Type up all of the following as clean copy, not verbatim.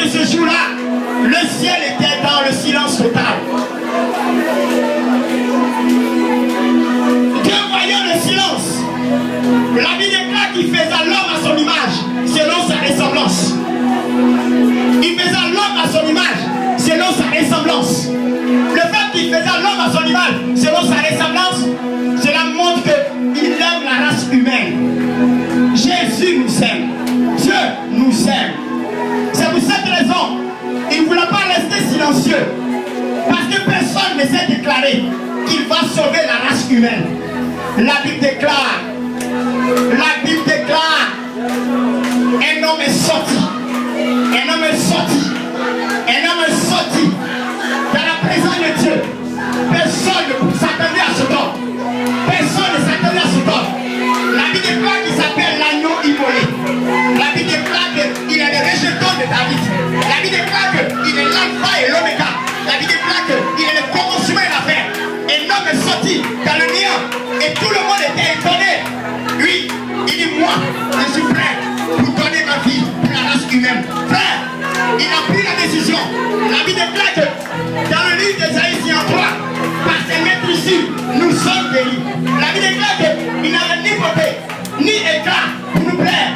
de ce jour-là, le ciel était dans le silence total. Dieu voyant le silence, la Bible déclare qu'il faisait l'homme à son image, selon sa ressemblance. Il faisait l'homme à son image, selon sa ressemblance. Le fait qu'il faisait l'homme à son image, selon sa ressemblance, cela montre qu'il aime la race humaine. Jésus nous aime. Dieu nous aime. C'est pour cette raison, il ne voulait pas rester silencieux. Parce que personne ne s'est déclaré qu'il va sauver la race humaine. La Bible déclare, un homme est sorti. Un homme est sorti. Un homme est sorti dans la présence de Dieu. Personne ne s'attendait à ce homme. Personne ne s'attendait à ce homme. La Bible déclare qu'il s'appelle l'agneau immolé. La Bible déclare qu'il est le rejeton de David. La Bible déclare qu'il est l'alpha et l'oméga. La Bible déclare qu'il est le commencement et la fin. Un homme est sorti dans le néant et tout le monde était étonné. Lui, il dit moi, je suis prêt pour donner ma vie pour la race humaine. Frère, il a pris la décision. La Bible déclare que dans le livre d'Ésaïe 3, par ses maîtrises, nous sommes guéris. La Bible déclare qu'il n'avait ni beauté, ni éclat pour nous plaire.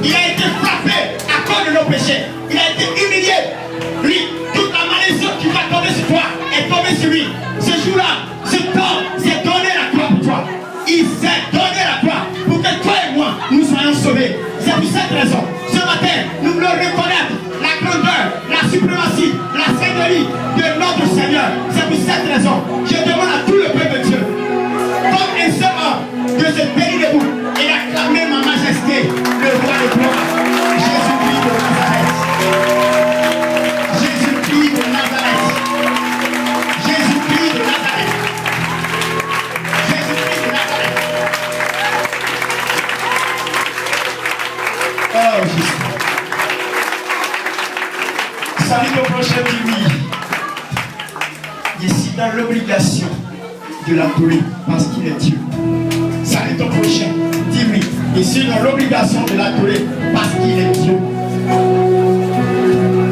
Il a été frappé à cause de nos péchés. Il a été humilié. Lui, toute la malédiction qui va tomber sur toi est tombée sur lui. Ce jour-là, cet homme s'est donné la croix pour toi. Il s'est donné la croix pour que toi et moi, nous soyons sauvés. C'est pour cette raison, ce matin, nous voulons reconnaître la grandeur, la suprématie, la seigneurie de notre Seigneur. C'est pour cette raison, je demande à tout le peuple de Dieu, comme un seul homme, de se tenir debout et acclamer ma majesté, le roi de gloire, Jésus-Christ de Nazareth. Jésus-Christ de Nazareth. Jésus-Christ de Nazareth. Jésus-Christ de Nazareth. Oh Jésus. Salut au prochain, dis oui. Je suis dans l'obligation de l'adorer parce qu'il est Dieu. Salut ton prochain, dis oui. Je suis dans l'obligation de l'adorer parce qu'il est Dieu.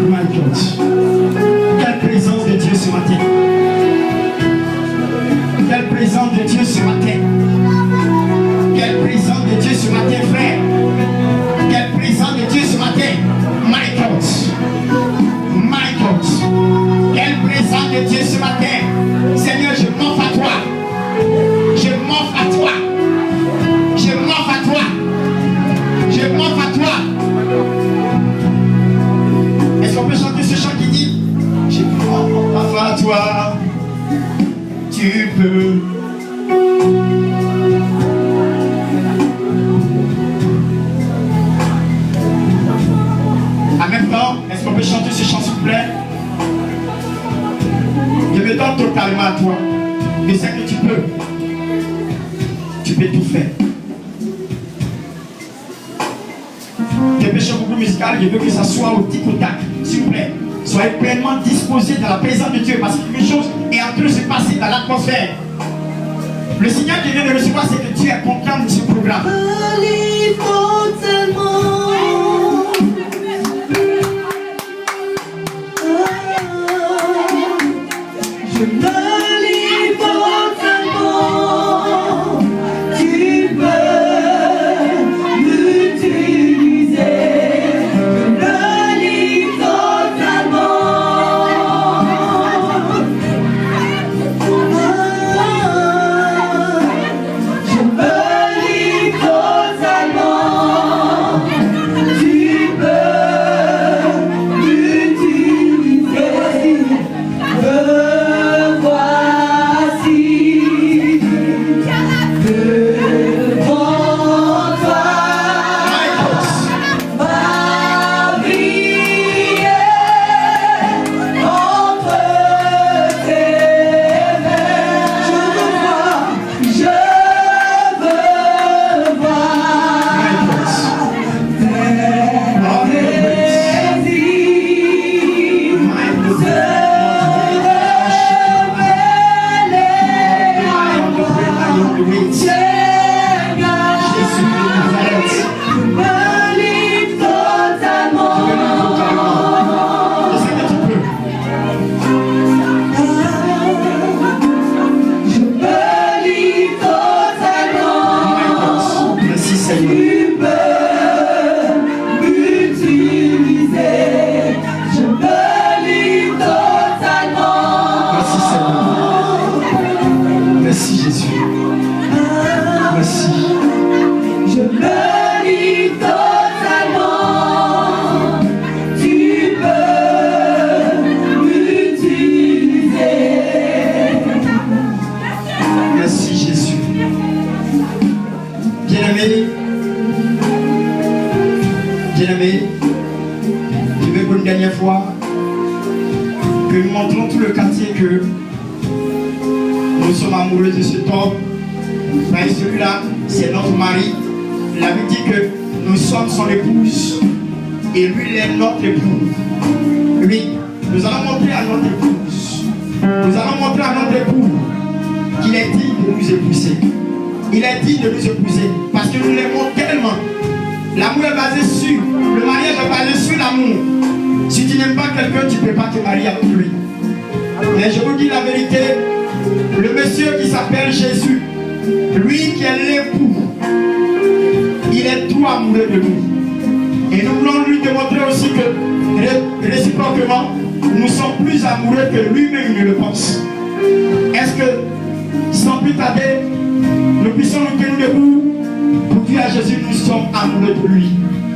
My God. Quelle présence de Dieu ce matin. Quelle présence de Dieu ce matin. Quelle présence de Dieu ce matin, frère. Quelle présence de Dieu ce matin. My God. My God. Quelle présence de Dieu ce matin. Seigneur, je m'offre à toi. Je m'offre à toi. Je m'offre à toi. Je m'offre à toi. Est-ce qu'on peut chanter ce chant qui dit je m'offre à toi. Tu peux. En même temps, est-ce qu'on peut chanter ce chant s'il vous plaît? Je me donne totalement à toi. Je sais que tu peux. Tu peux tout faire. Dépêchez beaucoup musical, je veux que ça soit au tic au tac. S'il vous plaît, soyez pleinement disposés dans la présence de Dieu parce que quelque chose est en train de se passer dans l'atmosphère. Le signal que je viens de recevoir, c'est que Dieu est content de ce programme. Je me livre totalement, tu peux m'utiliser. Je me livre totalement. Je me livre totalement. une dernière fois, que nous montrons tout le quartier que nous sommes amoureux de cet homme. Mais celui-là, c'est notre mari. La Bible dit que nous sommes son épouse et lui, il est notre époux. Oui, nous allons montrer à notre épouse, nous allons montrer à notre époux qu'il est digne de nous épouser. Il est digne de nous épouser parce que nous l'aimons tellement. L'amour est basé sur, le mariage est basé sur l'amour. Si tu n'aimes pas quelqu'un, tu ne peux pas te marier avec lui. Mais je vous dis la vérité, le monsieur qui s'appelle Jésus, lui qui est l'époux, il est tout amoureux de nous. Et nous voulons lui démontrer aussi que réciproquement, nous sommes plus amoureux que lui-même ne le pense. Est-ce que, sans plus tarder, nous puissions nous tenir debout pour dire à Jésus nous sommes amoureux de lui,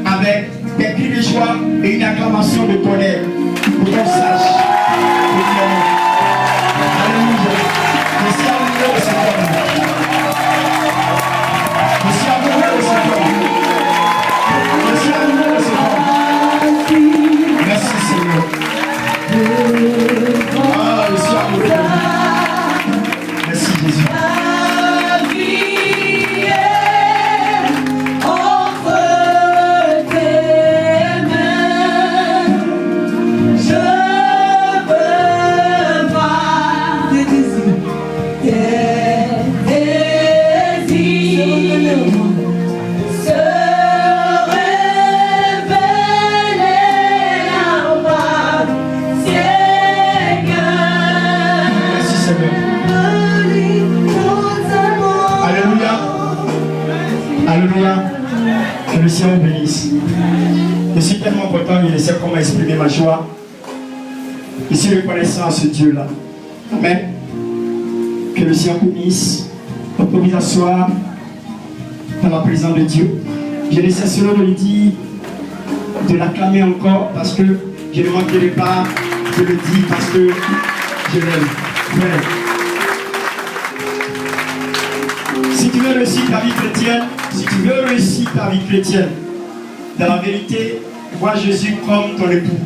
avec des cris de joie et une acclamation de tonnerre pour qu'on sache que nous l'aimons. Alléluia. Je suis amoureux de cet homme. Je suis amoureux de cet homme. Je suis amoureux de cet homme. Merci Seigneur. Ah, je suis amoureux de lui. Merci Jésus. Que le Seigneur vous bénisse. Je suis tellement content, je ne sais comment exprimer ma joie. Je suis reconnaissant à ce Dieu-là. Amen. Que le Seigneur vous bénisse. On peut vous asseoir dans la présence de Dieu. Je ne cesserai de lui dire, de l'acclamer encore parce que je ne manquerai pas de le dire parce que je l'aime. Frère, si tu veux réussir ta vie chrétienne, si tu veux réussir ta vie chrétienne, dans la vérité, vois Jésus comme ton époux.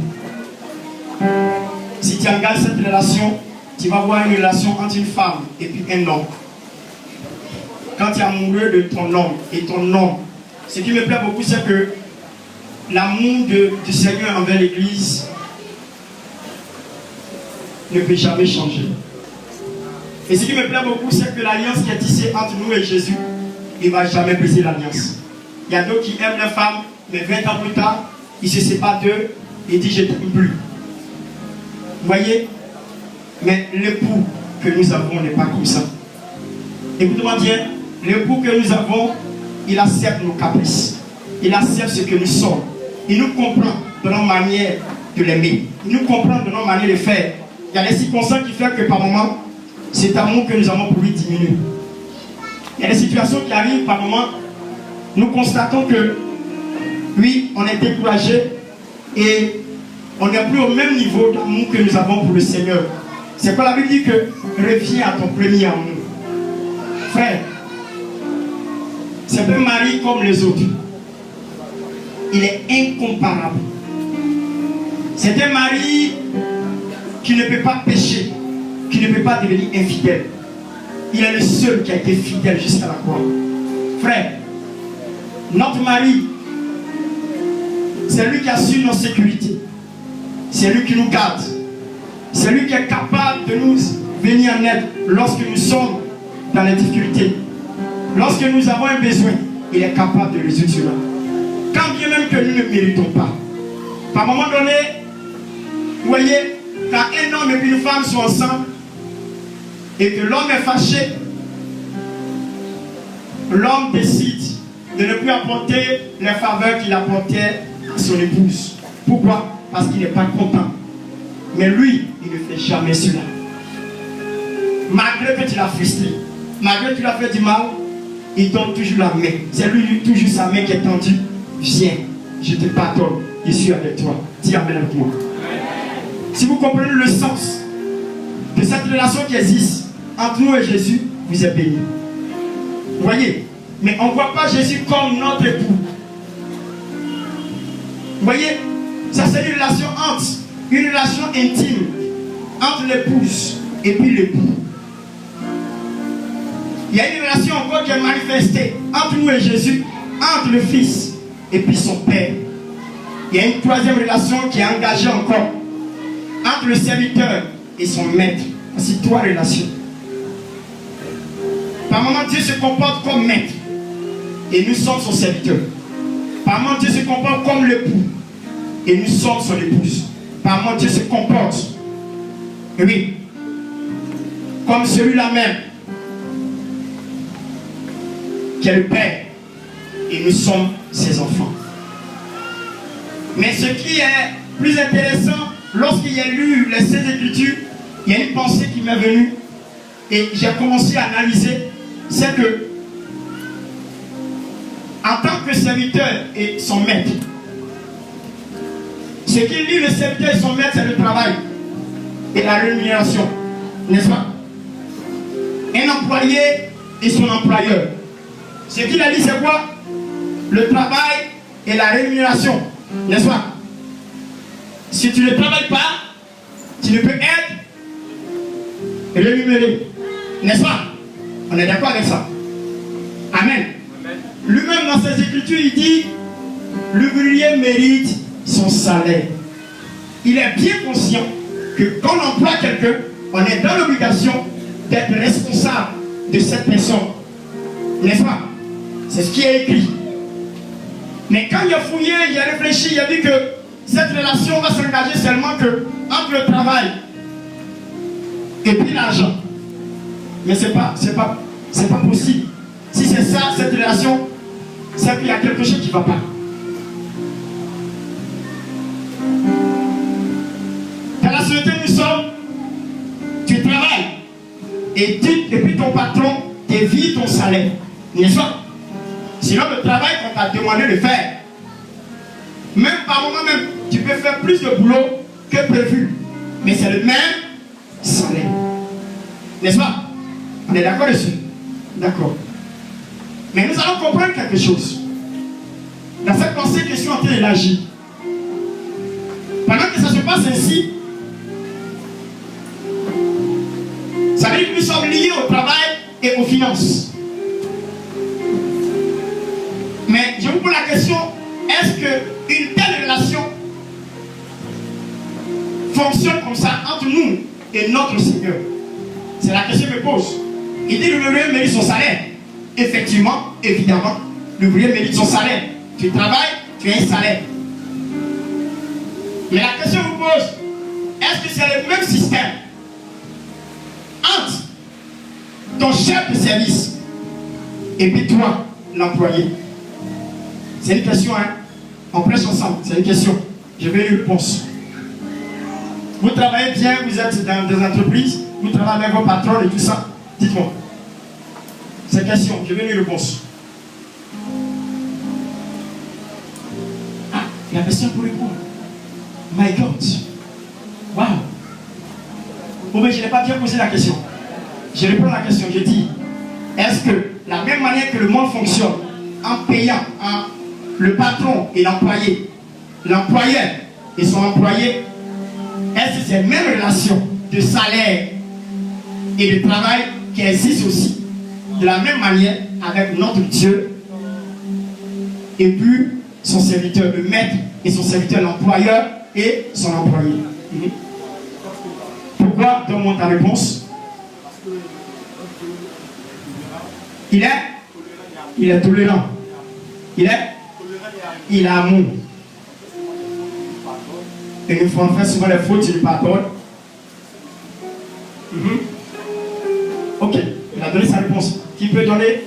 Si tu engages cette relation, tu vas voir une relation entre une femme et puis un homme. Quand tu es amoureux de ton homme et ton homme, ce qui me plaît beaucoup, c'est que l'amour du Seigneur envers l'Église ne peut jamais changer. Et ce qui me plaît beaucoup, c'est que l'alliance qui est tissée entre nous et Jésus, il ne va jamais briser l'alliance. Il y a d'autres qui aiment les femmes, mais 20 ans plus tard, ils se séparent d'eux et disent je ne t'aime plus. Vous voyez? Mais l'époux que nous avons n'est pas comme ça. Écoutez-moi bien, l'époux que nous avons, il accepte nos caprices. Il accepte ce que nous sommes. Il nous comprend de notre manière de l'aimer. Il nous comprend de notre manière de faire. Il y a des circonstances qui font que par moments, cet amour que nous avons pour lui diminue. Il y a des situations qui arrivent par moments, nous constatons que, oui, on est découragé et on n'est plus au même niveau d'amour que nous avons pour le Seigneur. C'est quoi la Bible dit que reviens à ton premier amour. Frère, c'est un mari comme les autres. Il est incomparable. C'est un mari qui ne peut pas pécher, qui ne peut pas devenir infidèle. Il est le seul qui a été fidèle jusqu'à la croix. Frère, notre mari, c'est lui qui assure nos sécurités. C'est lui qui nous garde. C'est lui qui est capable de nous venir en aide lorsque nous sommes dans les difficultés. Lorsque nous avons un besoin, il est capable de résoudre cela. Quand bien même que nous ne méritons pas. Par un moment donné, vous voyez, quand un homme et une femme sont ensemble, et que l'homme est fâché, l'homme décide de ne plus apporter les faveurs qu'il apportait à son épouse. Pourquoi? Parce qu'il n'est pas content. Mais lui, il ne fait jamais cela. Malgré que tu l'as frustré, malgré que tu l'as fait du mal, il donne toujours la main. C'est lui, toujours sa main qui est tendue. Viens, je te pardonne, je suis avec toi. Dis amen avec moi. Si vous comprenez le sens de cette relation qui existe entre nous et Jésus, vous êtes bénis. Vous voyez? Mais on ne voit pas Jésus comme notre époux. Vous voyez? Ça, c'est une relation intime entre l'épouse et puis l'époux. Il y a une relation encore qui est manifestée entre nous et Jésus, entre le Fils et puis son Père. Il y a une troisième relation qui est engagée encore entre le serviteur et son maître. Voici trois relations. Par moment, Dieu se comporte comme maître et nous sommes son serviteur. Par moment, Dieu se comporte comme l'époux et nous sommes son épouse. Par moment, Dieu se comporte, oui, comme celui-là même qui est le Père et nous sommes ses enfants. Mais ce qui est plus intéressant, lorsqu'il a lu les Saintes Écritures, il y a une pensée qui m'est venue et j'ai commencé à analyser, c'est que en tant que serviteur et son maître, ce qui lie le serviteur et son maître, c'est le travail et la rémunération, n'est-ce pas? Un employé et son employeur. Ce qu'il a dit, c'est quoi? Le travail et la rémunération, n'est-ce pas? Si tu ne travailles pas, tu ne peux être rémunéré, n'est-ce pas? On est d'accord avec ça? Amen. Lui-même dans ses Écritures, il dit l'ouvrier mérite son salaire. Il est bien conscient que quand on emploie quelqu'un, on est dans l'obligation d'être responsable de cette personne, n'est-ce pas? C'est ce qui est écrit. Mais quand il a fouillé, il a réfléchi, il a dit que cette relation va s'engager seulement que entre le travail et puis l'argent. Mais c'est pas possible. Si c'est ça, cette relation, c'est qu'il y a quelque chose qui ne va pas. Dans la société nous sommes, tu travailles et puis ton patron dévie ton salaire, n'est-ce pas? Sinon le travail qu'on t'a demandé de faire, même par moment même, tu peux faire plus de boulot que prévu, mais c'est le même salaire, n'est-ce pas? On est d'accord dessus? D'accord. Mais nous allons comprendre quelque chose. Dans cette pensée que je suis en train d'élargir, pendant que ça se passe ainsi, ça veut dire que nous sommes liés au travail et aux finances. Mais je vous pose la question, est-ce qu'une telle relation fonctionne comme ça entre nous et notre Seigneur? C'est la question que je me pose. Il dit que l'ouvrier mérite son salaire. Effectivement, évidemment, l'ouvrier mérite son salaire. Tu travailles, tu as un salaire. Mais la question que je vous pose, est-ce que c'est le même système entre ton chef de service et puis toi, l'employé? C'est une question, hein? On prêche ensemble, c'est une question. Je vais une réponse. Vous travaillez bien, vous êtes dans des entreprises, vous travaillez avec vos patrons et tout ça. Dites-moi. C'est une question, je veux une réponse. Ah, il y a personne pour répondre. My God. Wow. Bon, mais je n'ai pas bien posé la question. Je réponds à la question, je dis, est-ce que la même manière que le monde fonctionne, en payant le patron et l'employé, l'employeur et son employé, est-ce que c'est la même relation de salaire et de travail qui existe aussi de la même manière avec notre Dieu et puis son serviteur, le maître et son serviteur, l'employeur et son employé? Pourquoi? Donne-moi ta réponse. Il est tolérant. Il a amour. Et une fois on fait souvent les fautes, il lui pardonne. Ok, il a donné sa réponse. Qui peut donner?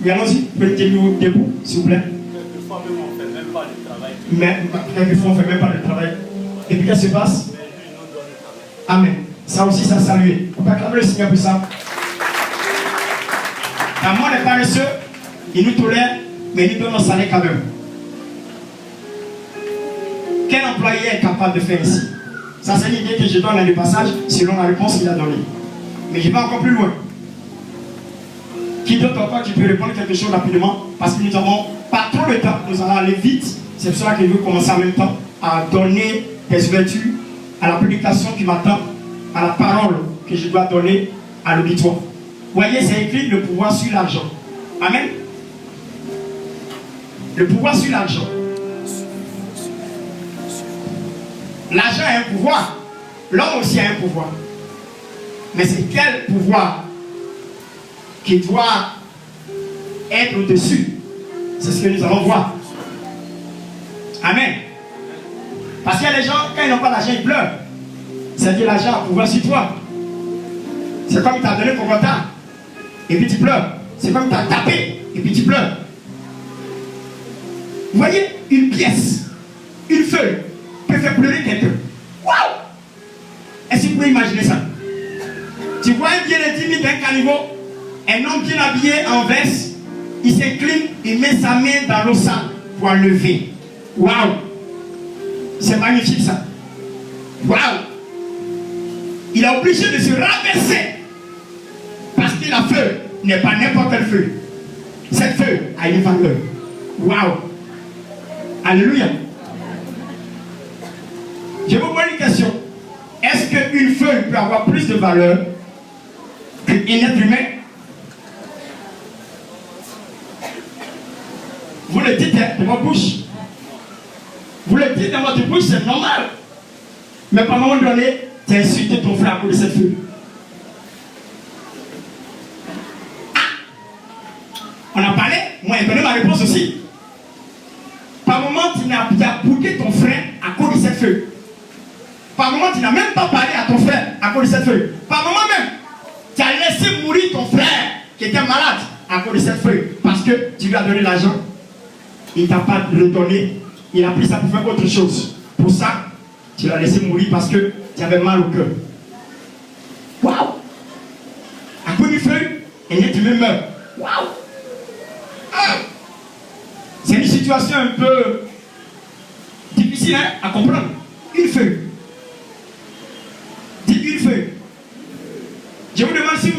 Oui, allons-y. Peut-être debout, s'il vous plaît. Quelquefois même on ne fait même pas le travail. Mais quelquefois on ne fait même pas le travail. Et puis qu'est-ce qui se passe? Amen. Ça aussi, ça saluer. On peut acclamer le Seigneur pour ça. L'amour n'est paresseux, il nous tolère, mais il nous donne notre salaire quand même. Quel employé est capable de faire ici? Ça, c'est l'idée que je donne dans le passage selon la réponse qu'il a donnée. Mais je vais encore plus loin. Qui d'autre encore qui peut répondre quelque chose rapidement? Parce que nous n'avons pas trop le temps, nous allons aller vite. C'est pour cela que je veux commencer en même temps. à donner des ouvertures à la prédication qui m'attend, à la parole que je dois donner à l'auditoire. Vous voyez, c'est écrit le pouvoir sur l'argent. Amen. Le pouvoir sur l'argent. L'argent a un pouvoir. L'homme aussi a un pouvoir. Mais c'est quel pouvoir qui doit être au-dessus? C'est ce que nous allons voir. Amen. Parce qu'il y a des gens, quand ils n'ont pas d'argent, ils pleurent. C'est-à-dire l'argent a pouvoir sur toi. C'est comme il t'a donné ton retard. Et puis tu pleures. C'est comme il t'a tapé. Et puis tu pleures. Vous voyez, une pièce, une feuille peut faire pleurer quelqu'un. Waouh! Est-ce que vous pouvez imaginer ça? Tu vois un bien intime d'un caniveau, un homme bien habillé en veste, il s'incline, il met sa main dans l'eau sale pour enlever. Waouh! C'est magnifique ça. Waouh! Il est obligé de se rabaisser parce que la feuille n'est pas n'importe quelle feuille. Cette feuille a une valeur. Waouh! Alléluia! Je vous pose une question. Est-ce qu'une feuille peut avoir plus de valeur qu'un être humain? Vous le dites de votre bouche. Vous le dites dans votre bouche, c'est normal. Mais par un moment donné, tu as insulté ton frère à cause de cette feuille. Ah! On a parlé, moi j'ai donné ma réponse aussi. Par moment, tu as bouqué ton frère à cause de cette feuille. Par moment, tu n'as même pas parlé à ton frère à cause de cette feuille. Par moment même, tu as laissé mourir ton frère qui était malade à cause de cette feuille. Parce que tu lui as donné l'argent. Il ne t'a pas redonné. Il a pris ça pour faire autre chose. Pour ça, tu l'as laissé mourir parce que tu avais mal au cœur. Waouh! À cause d'une feuille, un être humain meurt. Waouh! Ah! C'est une situation un peu difficile à comprendre. Une feuille. Dites une feuille. Je vous demande si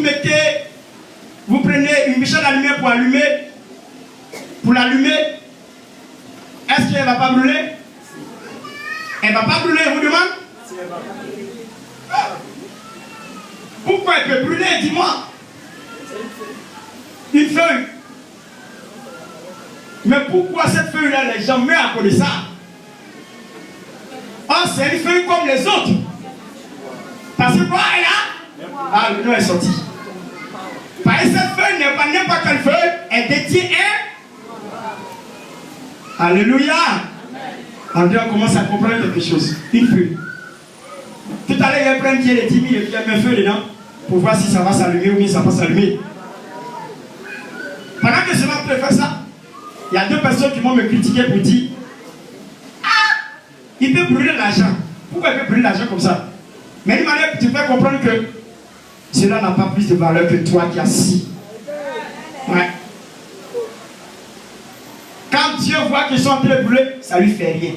vous prenez une bûche d'allumer pour l'allumer, est-ce qu'elle ne va pas brûler? Elle ne va pas brûler, je vous demande? Pourquoi elle peut brûler? Dis-moi. Une feuille. Mais pourquoi cette feuille-là, les gens meurent à cause de ça? Oh, c'est une feuille comme les autres. Parce que quoi, elle a? Ah, le nom est sorti. Parce que cette feuille n'est pas n'importe quelle feuille, elle détient un. Alléluia. André, on commence à comprendre quelque chose. Une feuille. Tout à l'heure, il y a un qui est 10 000 et il y a un feu dedans pour voir si ça va s'allumer ou bien ça va pas s'allumer. Pendant que je suis en train de faire ça, il y a deux personnes qui vont me critiquer pour dire ah, il peut brûler l'argent. Pourquoi il peut brûler l'argent comme ça? Mais d'une manière, tu peux comprendre que cela n'a pas plus de valeur que toi qui as assis. Ouais. Quand Dieu voit qu'ils sont en train de brûler, ça lui fait rien.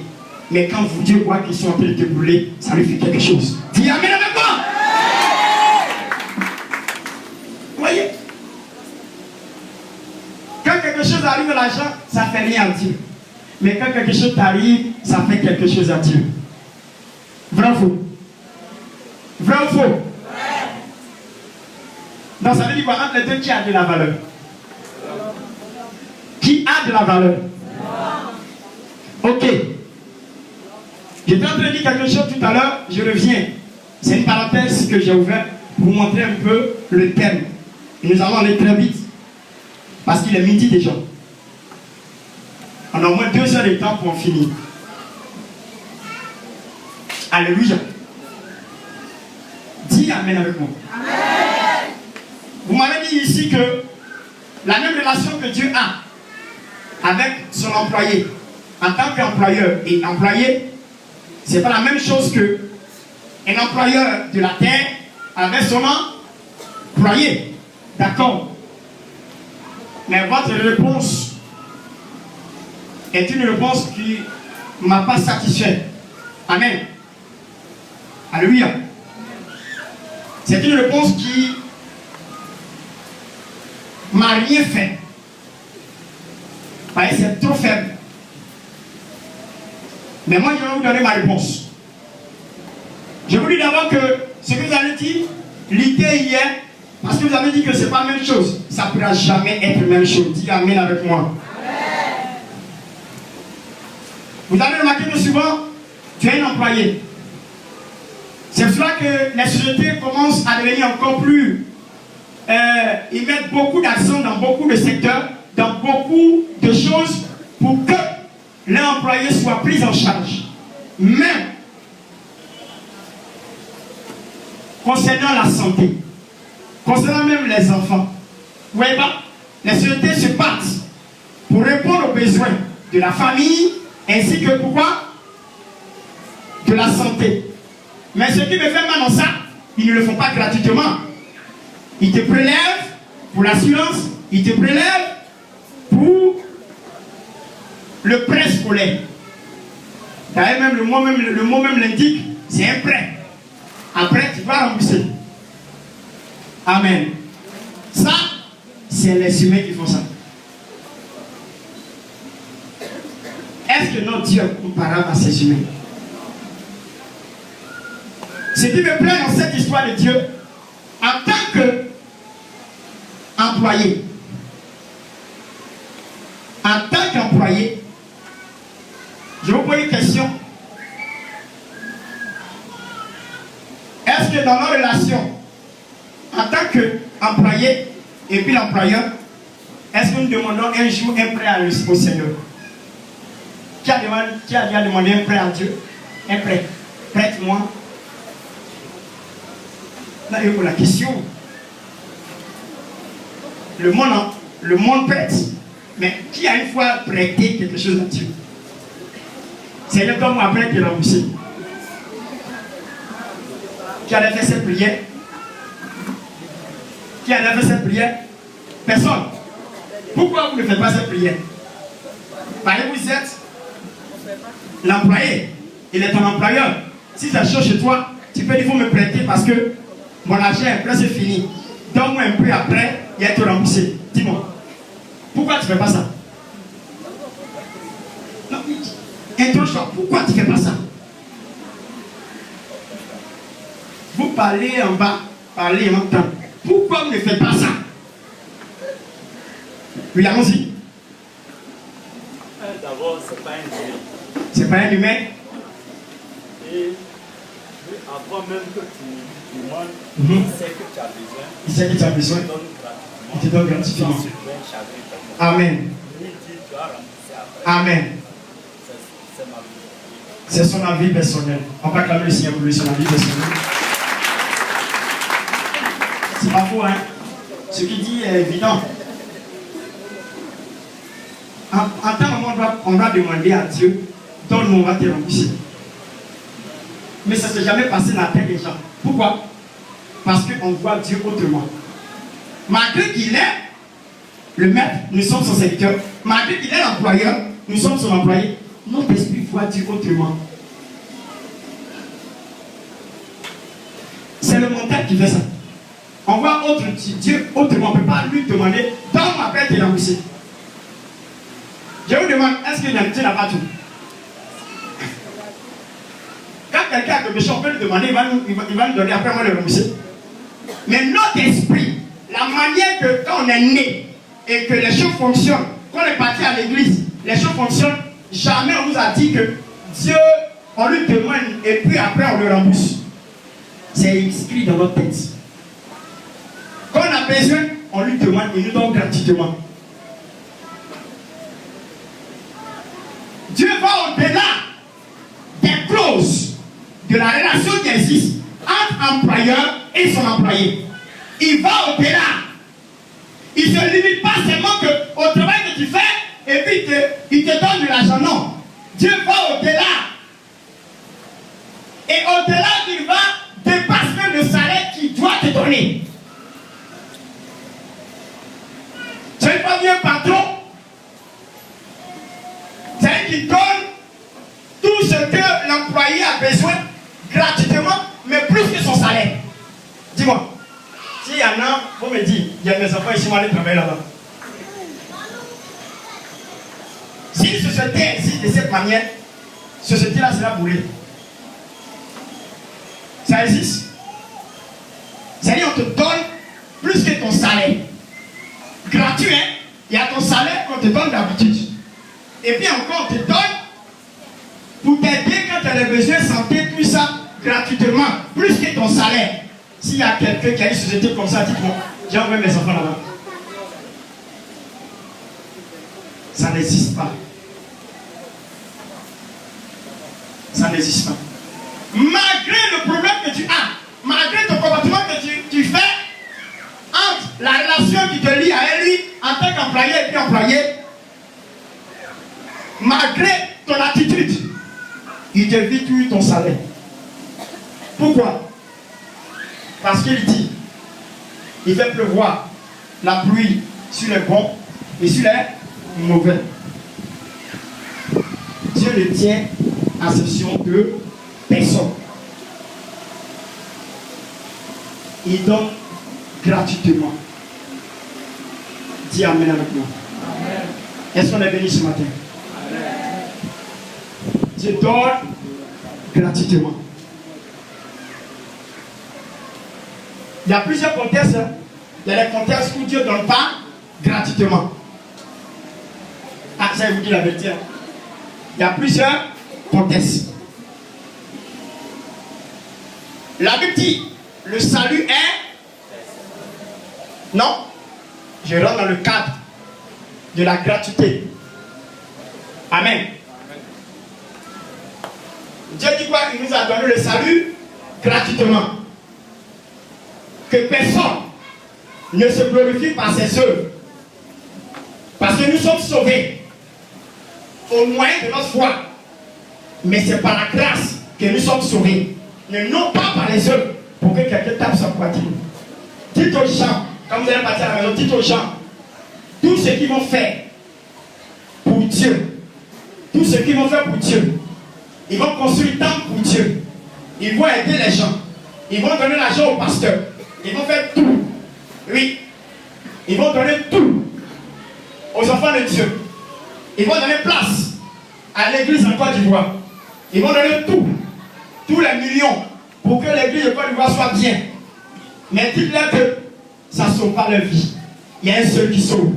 Mais quand Dieu voit qu'ils sont en train de brûler, ça lui fait quelque chose. Dis amen avec moi. Vous voyez? Quand quelque chose arrive à l'argent, ça ne fait rien à Dieu. Mais quand quelque chose t'arrive, ça fait quelque chose à Dieu. Vrai ou faux? Vrai ou faux? Donc ça veut dire quoi? Entre les deux, qui a de la valeur? Qui a de la valeur? Ok. J'étais en train de dire quelque chose tout à l'heure, je reviens. C'est une parenthèse que j'ai ouverte pour vous montrer un peu le thème. Et nous allons aller très vite. Parce qu'il est midi déjà. On a au moins 2 heures de temps pour en finir. Alléluia. Dis amen avec moi. Amen. Vous m'avez dit ici que la même relation que Dieu a avec son employé, en tant qu'employeur et employé, ce n'est pas la même chose que un employeur de la terre avec son employé. D'accord. Mais votre réponse est une réponse qui ne m'a pas satisfait. Amen. Alléluia. C'est une réponse qui m'a rien fait. Parce que c'est trop faible. Mais moi, je vais vous donner ma réponse. Je vous dis d'abord que ce que vous avez dit, l'idée hier, parce que vous avez dit que ce n'est pas la même chose. Ça ne pourra jamais être la même chose. Dis Amen avec moi. Amen. Vous avez remarqué que souvent, tu es un employé. C'est pour cela que les sociétés commencent à devenir encore plus... ils mettent beaucoup d'accent dans beaucoup de secteurs, dans beaucoup de choses pour que les employés soient pris en charge. Même concernant la santé, concernant même les enfants. Vous voyez pas? Les sociétés se battent pour répondre aux besoins de la famille ainsi que pourquoi? De la santé. Mais ce qui me fait mal dans ça, ils ne le font pas gratuitement. Ils te prélèvent pour l'assurance, ils te prélèvent pour le prêt scolaire. D'ailleurs, même le mot même l'indique, c'est un prêt. Après, tu vas rembourser. Amen. Ça, c'est les humains qui font ça. Est-ce que notre Dieu est comparable à ces humains? Ce qui me plaît dans cette histoire de Dieu, en tant qu'employé, je vous pose une question. Est-ce que dans nos relations, en tant qu'employé et puis l'employeur, est-ce que nous demandons un jour un prêt au Seigneur? Qui a déjà demandé un prêt à Dieu? Un prêt. Prête-moi. Là, il y a la question. Le monde prête. Mais qui a une fois prêté quelque chose à Dieu? C'est le temps où après qu'il a remboursé. Qui a fait cette prière? Qui a fait cette prière? Personne. Pourquoi vous ne faites pas cette prière? Parce que vous êtes l'employé. Il est ton employeur. Si ça change chez toi, tu peux dire il faut me prêter parce que mon argent est presque fini. Donne-moi un peu après et être remboursé. Dis-moi. Pourquoi tu ne fais pas ça? Non, interroge-toi. Pourquoi tu ne fais pas ça? Vous parlez en bas, parlez en même temps. Pourquoi vous ne faites pas ça? Oui, allons-y. D'abord, ce n'est pas un humain. C'est pas un humain. Et avant même que tu demandes, il sait que tu as besoin. Il sait que tu as besoin. Il te donne gratuitement. Amen. Amen. C'est son avis personnel. On va clamer le Seigneur pour lui, son avis personnel. C'est pas faux, hein? Ce qu'il dit est évident. En tant que moment, on va demander à Dieu, donne-nous, on va te rembourser. Mais ça ne s'est jamais passé dans la tête des gens. Pourquoi? Parce qu'on voit Dieu autrement. Malgré qu'il est le maître, nous sommes son serviteur. Malgré qu'il est l'employeur, nous sommes son employé. Notre esprit voit Dieu autrement. C'est le mental qui fait ça. On voit Dieu autrement. On ne peut pas lui demander, donne-moi après te rembourser. Je vous demande, est-ce que Dieu n'a pas tout? Quand quelqu'un a quelque chose, on peut lui demander, il va nous donner après moi le rembourser. Mais notre esprit, la manière que quand on est né et que les choses fonctionnent, quand on est parti à l'église, les choses fonctionnent, jamais on nous a dit que Dieu, on lui demande et puis après on le rembourse. C'est inscrit dans notre tête. Quand on a besoin, on lui demande et nous donne gratuitement. Dieu va au-delà des clauses de la relation qui existe entre employeur et son employé. Il va au-delà. Il ne se limite pas seulement au travail que tu fais et puis il te donne de l'argent. Non. Dieu va au-delà. Et au-delà, il va dépasser même le salaire qu'il doit te donner. Tu n'es pas bien patron. C'est qui donne tout ce que l'employé a besoin gratuitement, mais plus que son salaire. Dis-moi, s'il y en a, vous me dites, il y a mes enfants ici, moi, aller travailler là-bas. Si une société existe de cette manière, société-là sera brûlée. Ça existe. C'est-à-dire, on te donne plus que ton salaire. Gratuit, hein? Il y a ton salaire qu'on te donne d'habitude. Et puis encore, on te donne pour t'aider quand tu as des besoins santé, tout ça, gratuitement, plus que ton salaire. S'il y a quelqu'un qui a une société comme ça, dites-moi, j'ai envoyé mes enfants là-bas. Ça n'existe pas. Ça n'existe pas. Malgré le problème que tu as, malgré ton comportement que tu fais, entre la relation qui te lie à lui en tant qu'employé et puis employé, malgré ton attitude, il te vit tout ton salaire. Pourquoi? Parce qu'il dit, il fait pleuvoir la pluie sur les bons et sur les mauvais. Dieu ne tient à exception de personne. Il donne gratuitement. Dis Amen avec moi. Est-ce qu'on est béni ce matin? Dieu donne gratuitement. Il y a plusieurs contextes. Il y a des contextes où Dieu ne donne pas gratuitement. Ah, ça, vous dit la vérité. Il y a plusieurs contextes. La Bible dit, le salut est... Non, je rentre dans le cadre de la gratuité. Amen. Dieu dit quoi? Il nous a donné le salut gratuitement. Que personne ne se glorifie par ses œuvres. Parce que nous sommes sauvés au moyen de notre foi. Mais c'est par la grâce que nous sommes sauvés. Non pas par les œuvres. Pour que quelqu'un tape sa poitrine. Dites aux gens, quand vous allez partir à la maison, dites aux gens, tout ce qu'ils vont faire pour Dieu, tout ce qu'ils vont faire pour Dieu, ils vont construire un temple pour Dieu, ils vont aider les gens, ils vont donner l'argent au pasteur, ils vont faire tout. Oui, ils vont donner tout aux enfants de Dieu. Ils vont donner place à l'église en Côte d'Ivoire. Ils vont donner tout, tous les millions, pour que l'église de Côte d'Ivoire soit bien. Mais dites-leur que ça ne sauve pas leur vie. Il y a un seul qui sauve.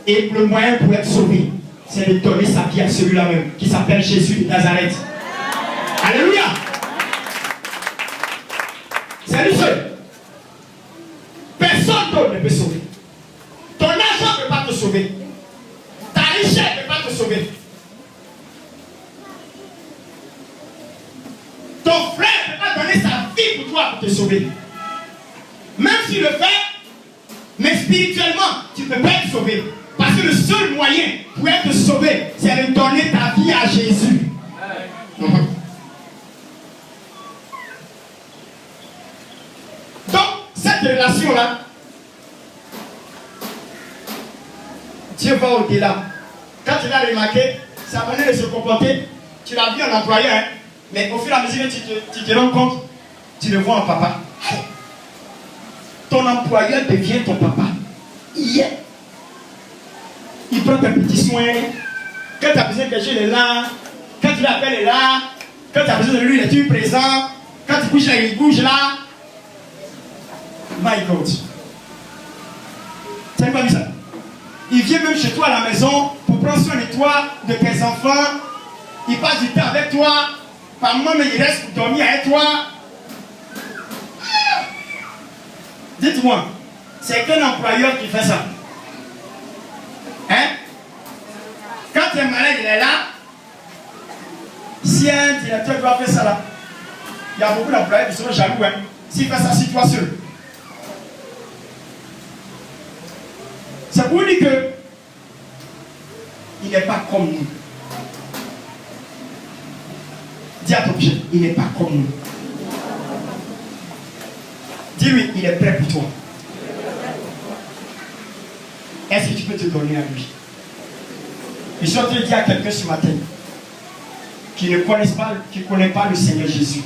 Et le moyen pour être sauvé, c'est de donner sa vie à celui-là même, qui s'appelle Jésus de Nazareth. Alléluia. C'est lui seul. Personne d'autre ne peut sauver. Ton argent ne peut pas te sauver. Ta richesse ne peut pas te sauver. Ton frère ne peut pas donner sa vie pour toi pour te sauver. Même s'il le fait, mais spirituellement, tu ne peux pas être sauvé. Parce que le seul moyen pour être sauvé, c'est de donner ta vie à Jésus. Donc, cette relation-là, Dieu va au-delà. Quand tu l'as remarqué, sa manière de se comporter, tu l'as vu en employé, hein? Mais au fur et à mesure que tu te rends compte, tu le vois en papa. Ton employeur devient ton papa. Yeah. Il prend tes petits soins. Quand tu as besoin de quelque chose, il est là. Quand tu l'appelles, il est là. Quand tu as besoin de lui, il est toujours présent. Quand tu bouges là, il bouge là. My God. Tu n'as pas vu ça? Il vient même chez toi à la maison pour prendre soin de toi, de tes enfants. Il passe du temps avec toi. Par moment, mais il reste pour dormir avec toi. Dites-moi, c'est quel employeur qui fait ça? Hein? Quand tu es malade, il est là. Si un directeur doit faire ça là, il y a beaucoup d'employeurs qui seront jaloux. Hein? S'il fait ça, c'est toi seul. C'est pour dire que il n'est pas comme nous. Dis à ton pied, il n'est pas comme nous. Dis-lui, il est prêt pour toi. Est-ce que tu peux te donner à lui? Je suis en train de dire à quelqu'un ce matin qui ne connaît pas le Seigneur Jésus.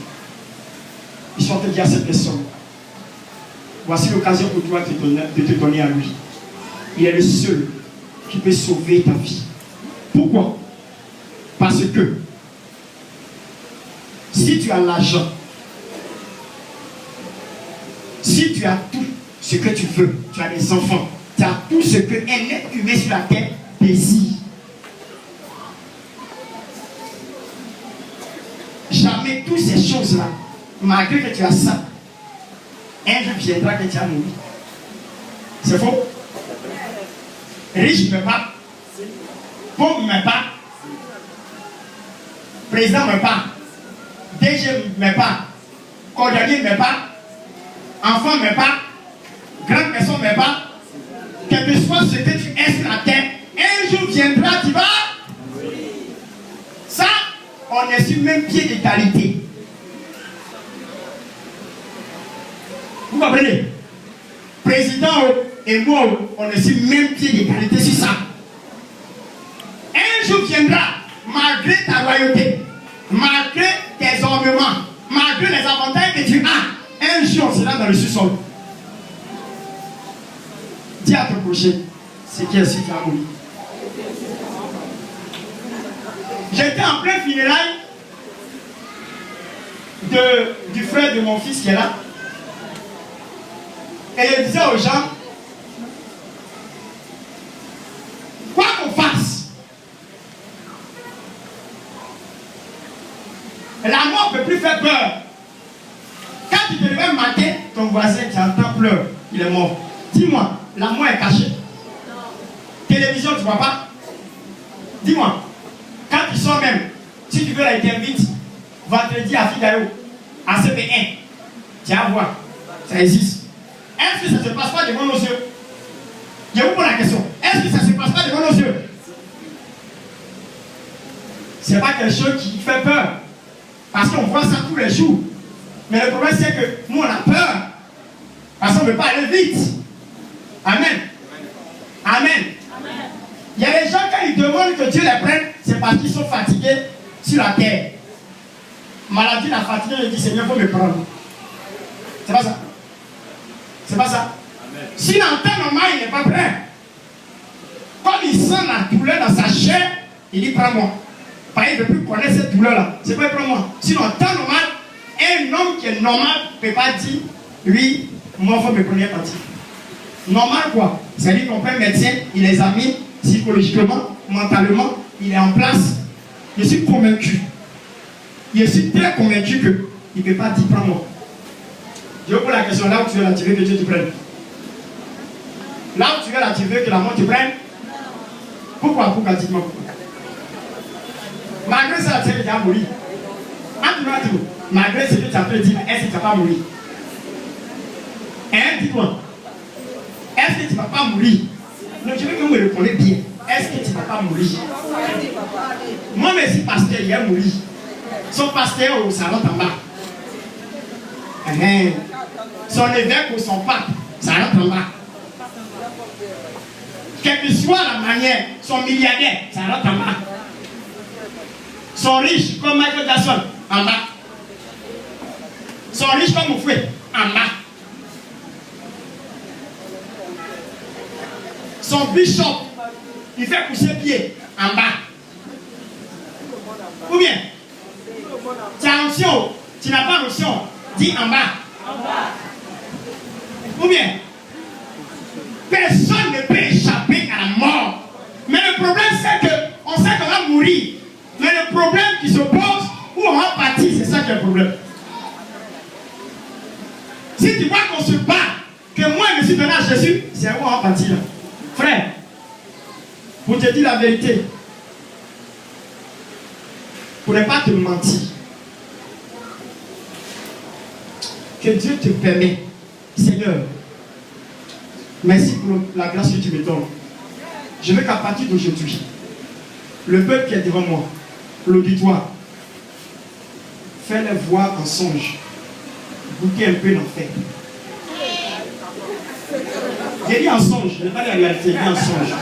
Je suis en train de dire à cette personne, voici l'occasion pour toi de te donner à lui. Il est le seul qui peut sauver ta vie. Pourquoi? Parce que Si tu as l'argent, si tu as tout ce que tu veux, tu as des enfants, tu as tout ce qu'un être humain sur la terre désire. Jamais toutes ces choses-là, malgré que tu as ça, un jour viendra que tu as mouru. C'est faux? Riche ne meurt pas. Pauvre ne meurt pas. Président ne meurt pas. DG ne meurt pas. Cordonnier ne meurt pas. Enfant ne meurt pas. Grande personne ne meurt pas. Quel que soit ce que tu es sur la terre, un jour viendra, tu vas. Ça, on est sur le même pied d'égalité. Vous comprenez? Président et moi, on est sur le même pied d'égalité sur ça. Un jour viendra, malgré ta royauté, malgré tes ornements, malgré les avantages que tu as, un jour on sera dans le sous-sol. Dis à ton prochain, c'est qui est-ce qui t'a mouru. J'étais en plein funérailles du frère de mon fils qui est là. Et je disais aux gens, quoi qu'on fasse, la mort ne peut plus faire peur. Quand tu te réveilles matin, ton voisin qui entend pleurer, il est mort. Dis-moi, la mort est cachée. Télévision, tu ne vois pas? Dis-moi, quand tu sors même, si tu veux la t'invite, vendredi à Figaro, à CP1, tu vas voir, ça existe. Est-ce que ça ne se passe pas devant nos yeux? Je vous pose la question. Est-ce que ça ne se passe pas devant nos yeux? Ce n'est pas quelque chose qui fait peur. Parce qu'on voit ça tous les jours. Mais le problème, c'est que nous, on a peur. Parce qu'on ne veut pas aller vite. Amen. Amen. Il y a des gens, quand ils demandent que Dieu les prenne, c'est parce qu'ils sont fatigués sur la terre. Maladie, la fatigue, je dis, Seigneur, il faut me prendre. C'est pas ça. C'est pas ça. Amen. Si dans le temps normal, il n'est pas prêt, comme il sent la douleur dans sa chair, il dit prends-moi. Parce qu'il ne veut plus connaître cette douleur-là. C'est pas prends-moi. Sinon, en temps normal, un homme qui est normal ne peut pas dire oui, moi, il faut me prendre partie. Normal quoi? C'est-à-dire qu'on prend un médecin, il examine psychologiquement, mentalement, il est en place. Je suis convaincu. Je suis très convaincu qu'il ne peut pas dire prends-moi. Je vous pose la question, là où tu veux la tirer, que Dieu te prenne. Là où tu veux la tirer, que la mort te prenne. Pourquoi? Dites-moi pourquoi. Malgré ça, tu sais que tu as mouru. Malgré ce que tu as pu dire, est-ce que tu n'as pas mouru? Hein, dis-moi. Est-ce que tu ne vas pas mourir? Non, je veux que vous me répondiez bien. Est-ce que tu ne vas pas mourir? Moi, mais si pasteur, il a mouru. Son pasteur au salon en bas. Son évêque ou son pape, ça rentre en bas. Quelle que soit la manière, son milliardaire, ça rentre en bas. Son riche comme Michael Jackson, en bas. Son riche comme Oufoué, en bas. Son bishop, il fait pousser pied, en bas. Ou bien, tu as onction, tu n'as pas onction, dis en bas. Ou bien, personne ne peut échapper à la mort. Mais le problème, c'est qu'on sait qu'on va mourir. Mais le problème qui se pose, où on va partir, c'est ça qui est le problème. Si tu vois qu'on se bat, que moi je me suis donné à Jésus, c'est où on va partir. Frère, pour te dire la vérité, pour ne pas te mentir, que Dieu te permet, Seigneur, merci pour la grâce que tu me donnes. Je veux qu'à partir d'aujourd'hui, le peuple qui est devant moi, l'auditoire, fais-les voir en songe, goûter un peu l'enfer. J'ai dit en songe, je n'ai pas dit la réalité, j'ai dit en songe.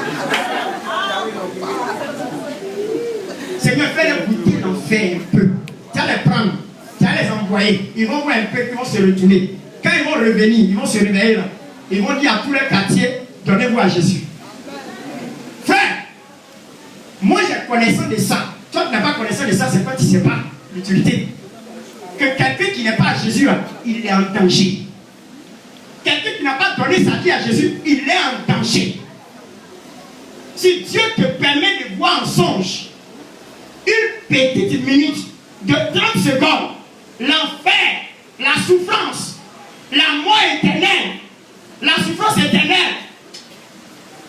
Seigneur, fais-les goûter l'enfer un peu. Tu vas les prendre, tu vas les envoyer, ils vont voir un peu, ils vont se retourner. Quand ils vont revenir, ils vont se réveiller là. Ils vont dire à tous les quartiers, donnez-vous à Jésus. Frère, moi j'ai connaissance de ça. Toi tu n'as pas connaissance de ça, c'est pas que tu ne sais pas l'utilité. que quelqu'un qui n'est pas à Jésus, il est en danger. Quelqu'un qui n'a pas donné sa vie à Jésus, il est en danger. Si Dieu te permet de voir en songe une petite minute de 30 secondes, l'enfer, la souffrance, la mort éternelle, la souffrance éternelle,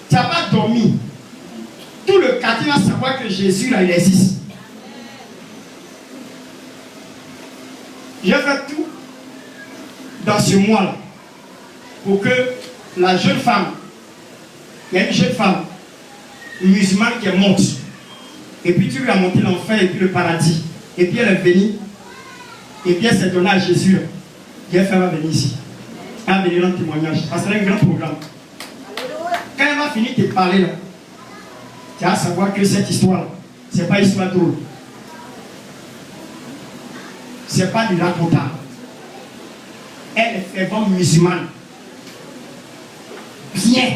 tu n'as pas dormi. Tout le quartier va savoir que Jésus là, il existe. Je fais tout dans ce mois-là pour que la jeune femme, il y a une jeune femme musulmane qui est morte, et puis tu lui as monté l'enfer et puis le paradis, et puis elle est venue, et puis elle s'est donnée à Jésus. Dieu fait, elle va venir ici. Elle va venir dans le témoignage. Ça sera un grand programme. Quand elle va finir de te parler, là, tu vas savoir que cette histoire, ce n'est pas une histoire drôle. Ce n'est pas du racontable. Elle est fervente musulmane. Bien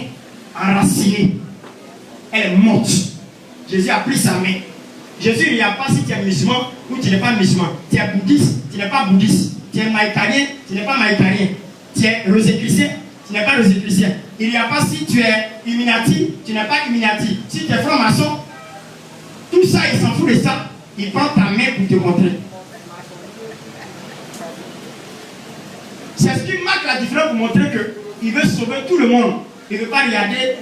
enracinée. Elle est morte. Jésus a pris sa main. Jésus, il n'y a pas si tu es musulman ou tu n'es pas musulman. Tu es bouddhiste, tu n'es pas bouddhiste. Tu es maïkanien, tu n'es pas maïkanien. Tu es rosicrucien, tu n'es pas rosicrucien. Il n'y a pas si tu es Illuminati, tu n'es pas Illuminati. Si tu es franc-maçon, tout ça, il s'en fout de ça. Il prend ta main pour te montrer. C'est ce qui marque la différence pour montrer qu'il veut sauver tout le monde. Il ne veut pas regarder,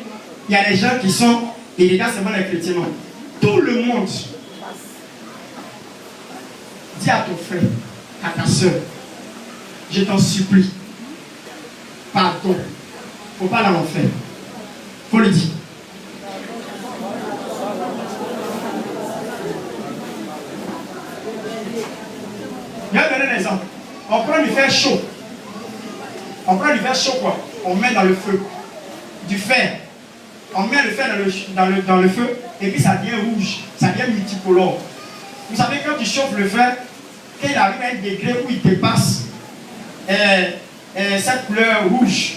il y a des gens qui sont, et les gars, c'est pas les chrétiens. Tout le monde. Dis à ton frère, à ta soeur, je t'en supplie, pardon. Il ne faut pas aller en enfer. Il faut le dire. Je vais donner un exemple. On prend du fer chaud. On prend du fer chaud quoi. On met dans le feu du fer. On met le fer dans le feu et puis ça devient rouge. Ça devient multicolore. Vous savez quand tu chauffes le fer, quand il arrive à un degré où il dépasse cette couleur rouge,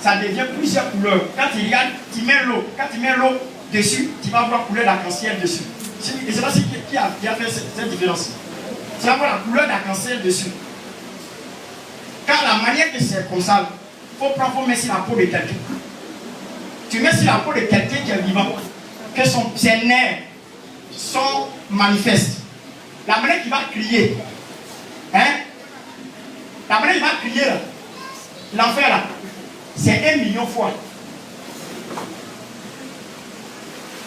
ça devient plusieurs couleurs. Quand tu regardes, tu mets l'eau. Quand tu mets l'eau dessus, tu vas voir la couleur d'arc-en-ciel dessus. Je ne sais pas qui a fait cette différence. Tu vas voir la couleur d'arc-en-ciel dessus. Car la manière que c'est comme ça, il faut mettre sur la peau de quelqu'un. Tu mets sur la peau de quelqu'un qui est vivant, que ses nerfs sont manifestes. La manière qu'il va crier, hein? La manière qu'il va crier là, l'enfer là, c'est 1 million fois.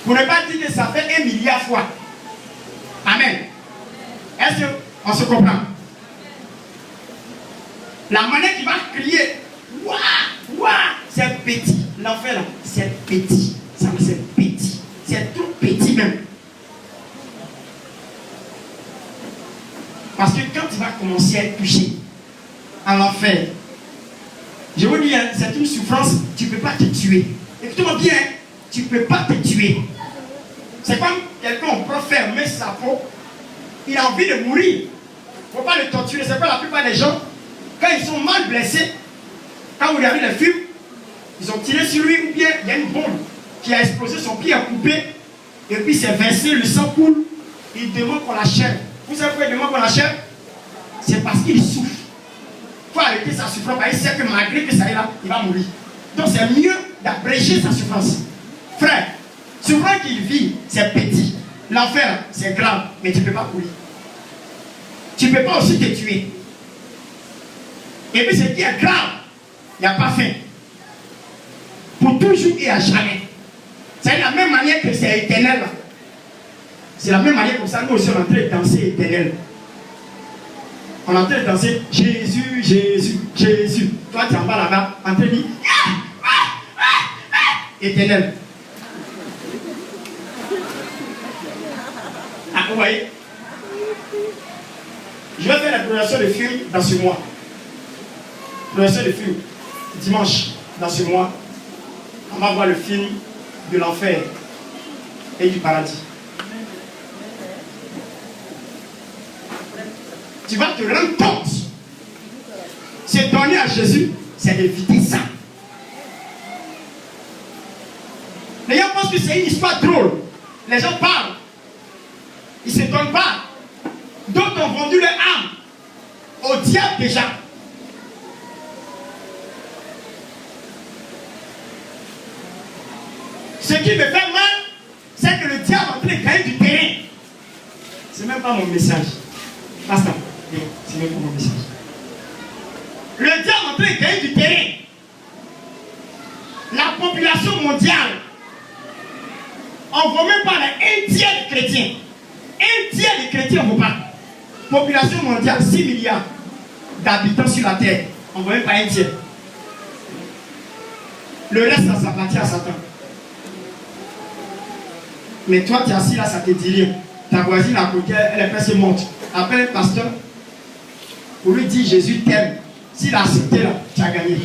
Pour ne pas dire que ça fait 1 milliard fois. Amen. Est-ce qu'on se comprend? La manière qu'il va crier, ouah, ouah, c'est petit. L'enfer là, c'est petit. Ça c'est petit. C'est tout petit même. Parce que quand tu vas commencer à être touché en enfer, je vous dis, hein, c'est une souffrance, tu ne peux pas te tuer. Écoutez-moi bien, tu ne peux pas te tuer. C'est comme quelqu'un, on peut fermer sa peau, il a envie de mourir. Il ne faut pas le torturer. C'est pas la plupart des gens, quand ils sont mal blessés, quand vous regardez le film, ils ont tiré sur lui ou bien il y a une bombe qui a explosé, son pied a coupé, et puis c'est versé, le sang coule, il demande qu'on l'achève. Vous savez pourquoi il demande qu'on l'achève? C'est parce qu'il souffre. Il faut arrêter sa souffrance, parce qu'il sait que malgré que ça est là, il va mourir. Donc c'est mieux d'abréger sa souffrance. Frère, souffrance qu'il vit, c'est petit. L'enfer, c'est grave, mais tu ne peux pas courir. Tu ne peux pas aussi te tuer. Et puis ce qui est grave, il n'y a pas fin. Pour toujours et à jamais. C'est la même manière que c'est éternel. C'est la même manière comme ça, nous aussi on est en train de danser éternel. On est en train de danser Jésus, Jésus, Jésus. Toi tu es en bas là-bas, en train de dire éternel. Ah, vous voyez? Je vais faire la projection de film dans ce mois. Projection de film dimanche dans ce mois. On va voir le film de l'enfer et du paradis. Tu vas te rendre compte. C'est donner à Jésus, c'est d'éviter ça. Les gens pensent que c'est une histoire drôle. Les gens parlent. Ils ne se donnent pas. D'autres ont vendu leur âme au diable déjà. Ce qui me fait mal, c'est que le diable est en train de gagner du terrain. Ce n'est même pas mon message. Pasteur, c'est même pas mon message. Le diable est en train de gagner du terrain. La population mondiale, on ne vaut même pas un tiers de chrétiens. Un tiers de chrétiens, on ne vaut pas. Population mondiale, 6 milliards d'habitants sur la terre. On ne vaut même pas un tiers. Le reste, ça s'appartient à Satan. Mais toi, tu es assis là, ça te dit rien. Ta voisine à côté, elle est presque morte. Appelle le pasteur pour lui dire Jésus t'aime. S'il a accepté là, tu as gagné.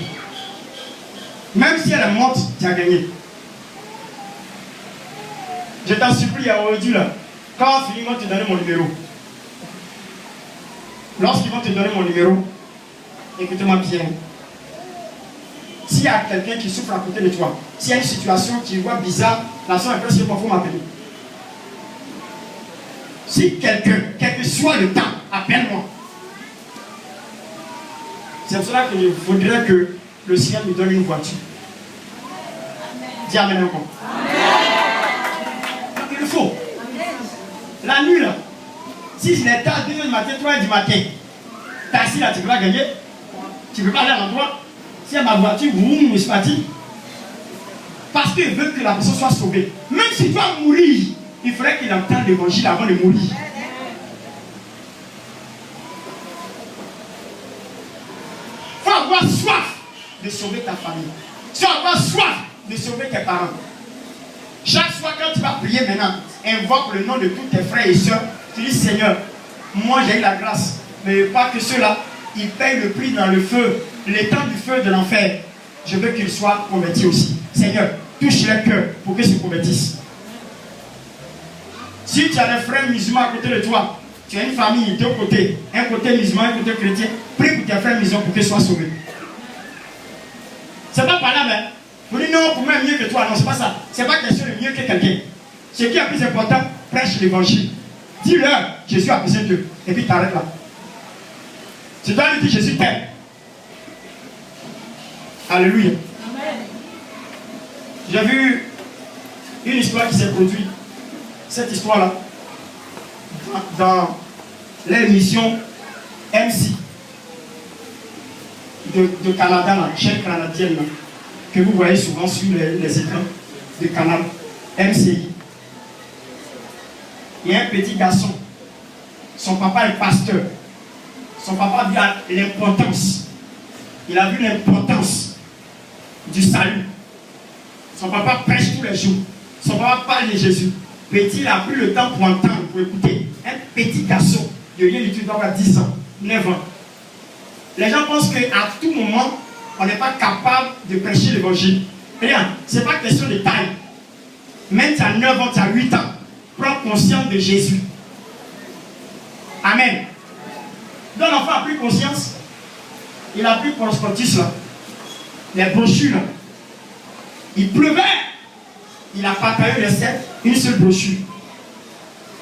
Même si elle est morte, tu as gagné. Je t'en supplie aujourd'hui là. Quand on finit, ils vont te donner mon numéro. Lorsqu'ils vont te donner mon numéro, écoutez-moi bien. S'il y a quelqu'un qui souffre à côté de toi, s'il y a une situation qui voit bizarre, la soeur est presque il faut m'appeler. Si quelqu'un, quel que soit le temps, appelle-moi. C'est pour cela que je voudrais que le ciel me donne une voiture. Dis amen encore. Donc il le faut. La nuit là, si je l'ai tard 2h du matin, 3h du matin, t'es assis là, tu ne peux pas gagner. Tu ne peux pas aller à l'endroit. Si ma voiture, je suis parti. Parce qu'il veut que la personne soit sauvée. Même si tu vas mourir, il faudrait qu'il entende l'évangile avant de mourir. Il faut avoir soif de sauver ta famille. Il faut avoir soif de sauver tes parents. Chaque fois quand tu vas prier maintenant, invoque le nom de tous tes frères et sœurs. Tu dis Seigneur, moi j'ai eu la grâce, mais pas que ceux-là, ils payent le prix dans le feu, le temps du feu de l'enfer. Je veux qu'ils soient convertis aussi. Seigneur, touche leur cœur pour qu'ils se convertissent. Si tu as des frères musulmans à côté de toi, tu as une famille de deux côtés, un côté musulman, un côté chrétien, prie pour tes frères musulmans pour qu'ils soient sauvés. C'est pas par là, mais vous dites non, pour moi mieux que toi. Non, c'est pas ça. C'est pas question de mieux que quelqu'un. Ce qui est plus important, prêche l'évangile. Dis-leur, Jésus a besoin d'eux. Et puis t'arrêtes là. Tu dois lui dire Jésus t'aime. Alléluia. Amen. J'ai vu une histoire qui s'est produite. Cette histoire-là, dans l'émission MC de Canada, la chaîne canadienne, là, que vous voyez souvent sur les écrans de canal MCI. Il y a un petit garçon. Son papa est pasteur. Son papa a vu l'importance. Il a vu l'importance du salut. Son papa prêche tous les jours. Son papa parle de Jésus. Petit, il a pris le temps pour entendre, pour écouter. Un petit garçon de rien du tout, il doit avoir 10 ans, 9 ans. Les gens pensent qu'à tout moment, on n'est pas capable de prêcher l'évangile. Regarde, ce n'est pas question de taille. Même tu as 9 ans, tu as 8 ans. Prends conscience de Jésus. Amen. Donc l'enfant a pris conscience. Il a pris prospectus là. Les brochures là. Il pleuvait. Il a partagé les 7, une seule brochure.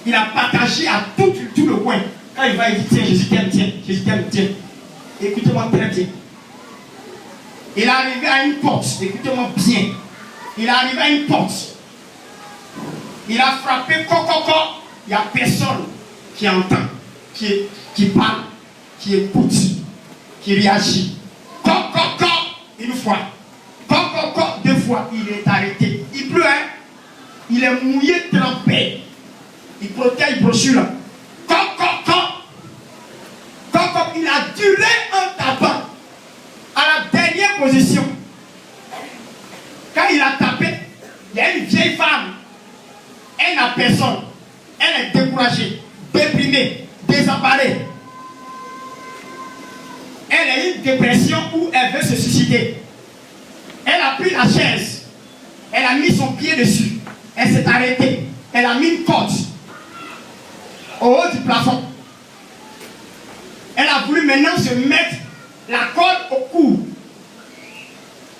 Il a partagé à tout le coin. Quand il va, il dit tiens, Jésus t'aime, tiens, Jésus t'aime, tiens. Écoutez-moi très bien. Il est arrivé à une porte. Écoutez-moi bien. Il est arrivé à une porte. Il a frappé coco. Il n'y a personne qui entend, qui parle, qui écoute, qui réagit. Coco, une fois. Coco, deux fois. Il est arrêté. Il pleut, hein? Il est mouillé, trempé. Il protège brochure là. Coco, il a duré un tabac à la dernière position. Quand il a tapé, il y a une vieille femme. Elle n'a personne. Elle est découragée, déprimée, désemparée. Elle a une dépression où elle veut se suicider. Elle a pris la chaise. Elle a mis son pied dessus. Elle s'est arrêtée. Elle a mis une corde au haut du plafond. Elle a voulu maintenant se mettre la corde au cou.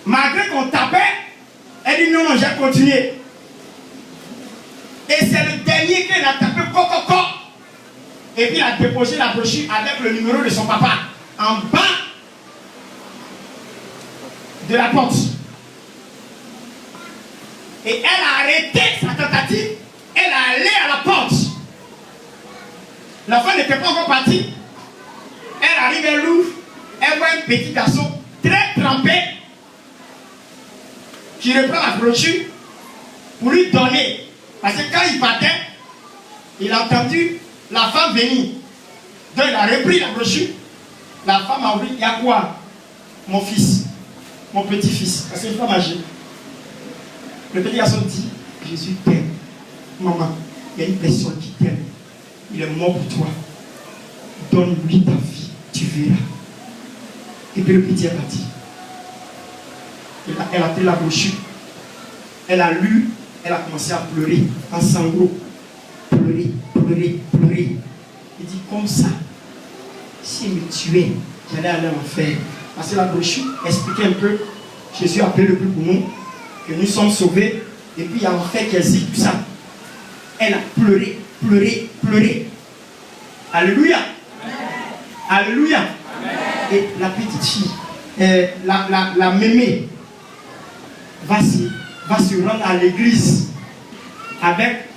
Malgré qu'on tapait, elle dit non, j'ai continué. Et c'est le dernier qu'elle a tapé, coco. Et puis il a déposé la brochure avec le numéro de son papa en bas de la porte. Et elle a arrêté sa tentative. Elle est allée à la porte. L'enfant n'était pas encore parti. Elle arrive, elle ouvre. Elle voit un petit garçon très trempé qui reprend la brochure pour lui donner. Parce que quand il partait, il a entendu la femme venir. Donc il a repris la brochure. La femme a ouvert. Il y a quoi? Mon fils, mon petit-fils. Parce qu'il est pas âgé. Le petit garçon dit, Jésus t'aime. Maman, il y a une personne qui t'aime. Il est mort pour toi. Donne-lui ta vie, tu verras. Et puis le petit est parti. Elle a pris la brochure. Elle a lu. Elle a commencé à pleurer en sanglots. Pleurer, pleurer, pleurer. Il dit comme ça. S'il me tuait, j'allais aller en enfer. Parce que la brochure expliquait un peu. Jésus a appelé le plus pour nous. Que nous sommes sauvés. Et puis il y a l'enfer qui existe, tout ça. Elle a pleuré, pleuré, pleuré. Alléluia. Alléluia. Et la petite fille, la mémé, va se rendre à l'église avec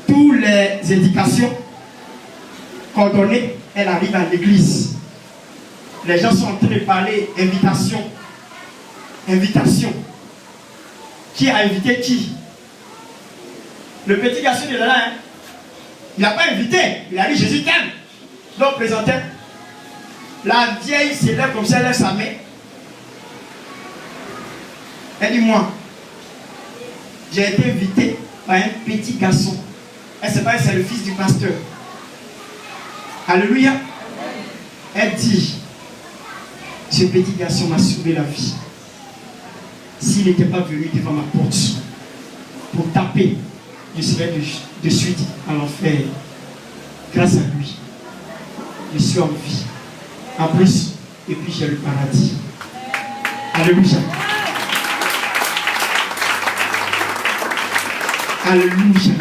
toutes les indications coordonnées. Elle arrive à l'église. Les gens sont en train de parler invitation. Invitation. Qui a invité qui? Le petit garçon est là. Hein? Il n'a pas invité. Il a dit Jésus t'aime. Donc présentait. La vieille se lève comme ça, elle lève sa main. Elle dit moi, j'ai été invité par un petit garçon. Elle sait pas que c'est le fils du pasteur. Alléluia. Elle dit, ce petit garçon m'a sauvé la vie. S'il n'était pas venu devant ma porte pour taper, je serais de suite à l'enfer. Grâce à lui, je suis en vie. En plus, et puis j'ai le paradis. Alléluia. Alléluia.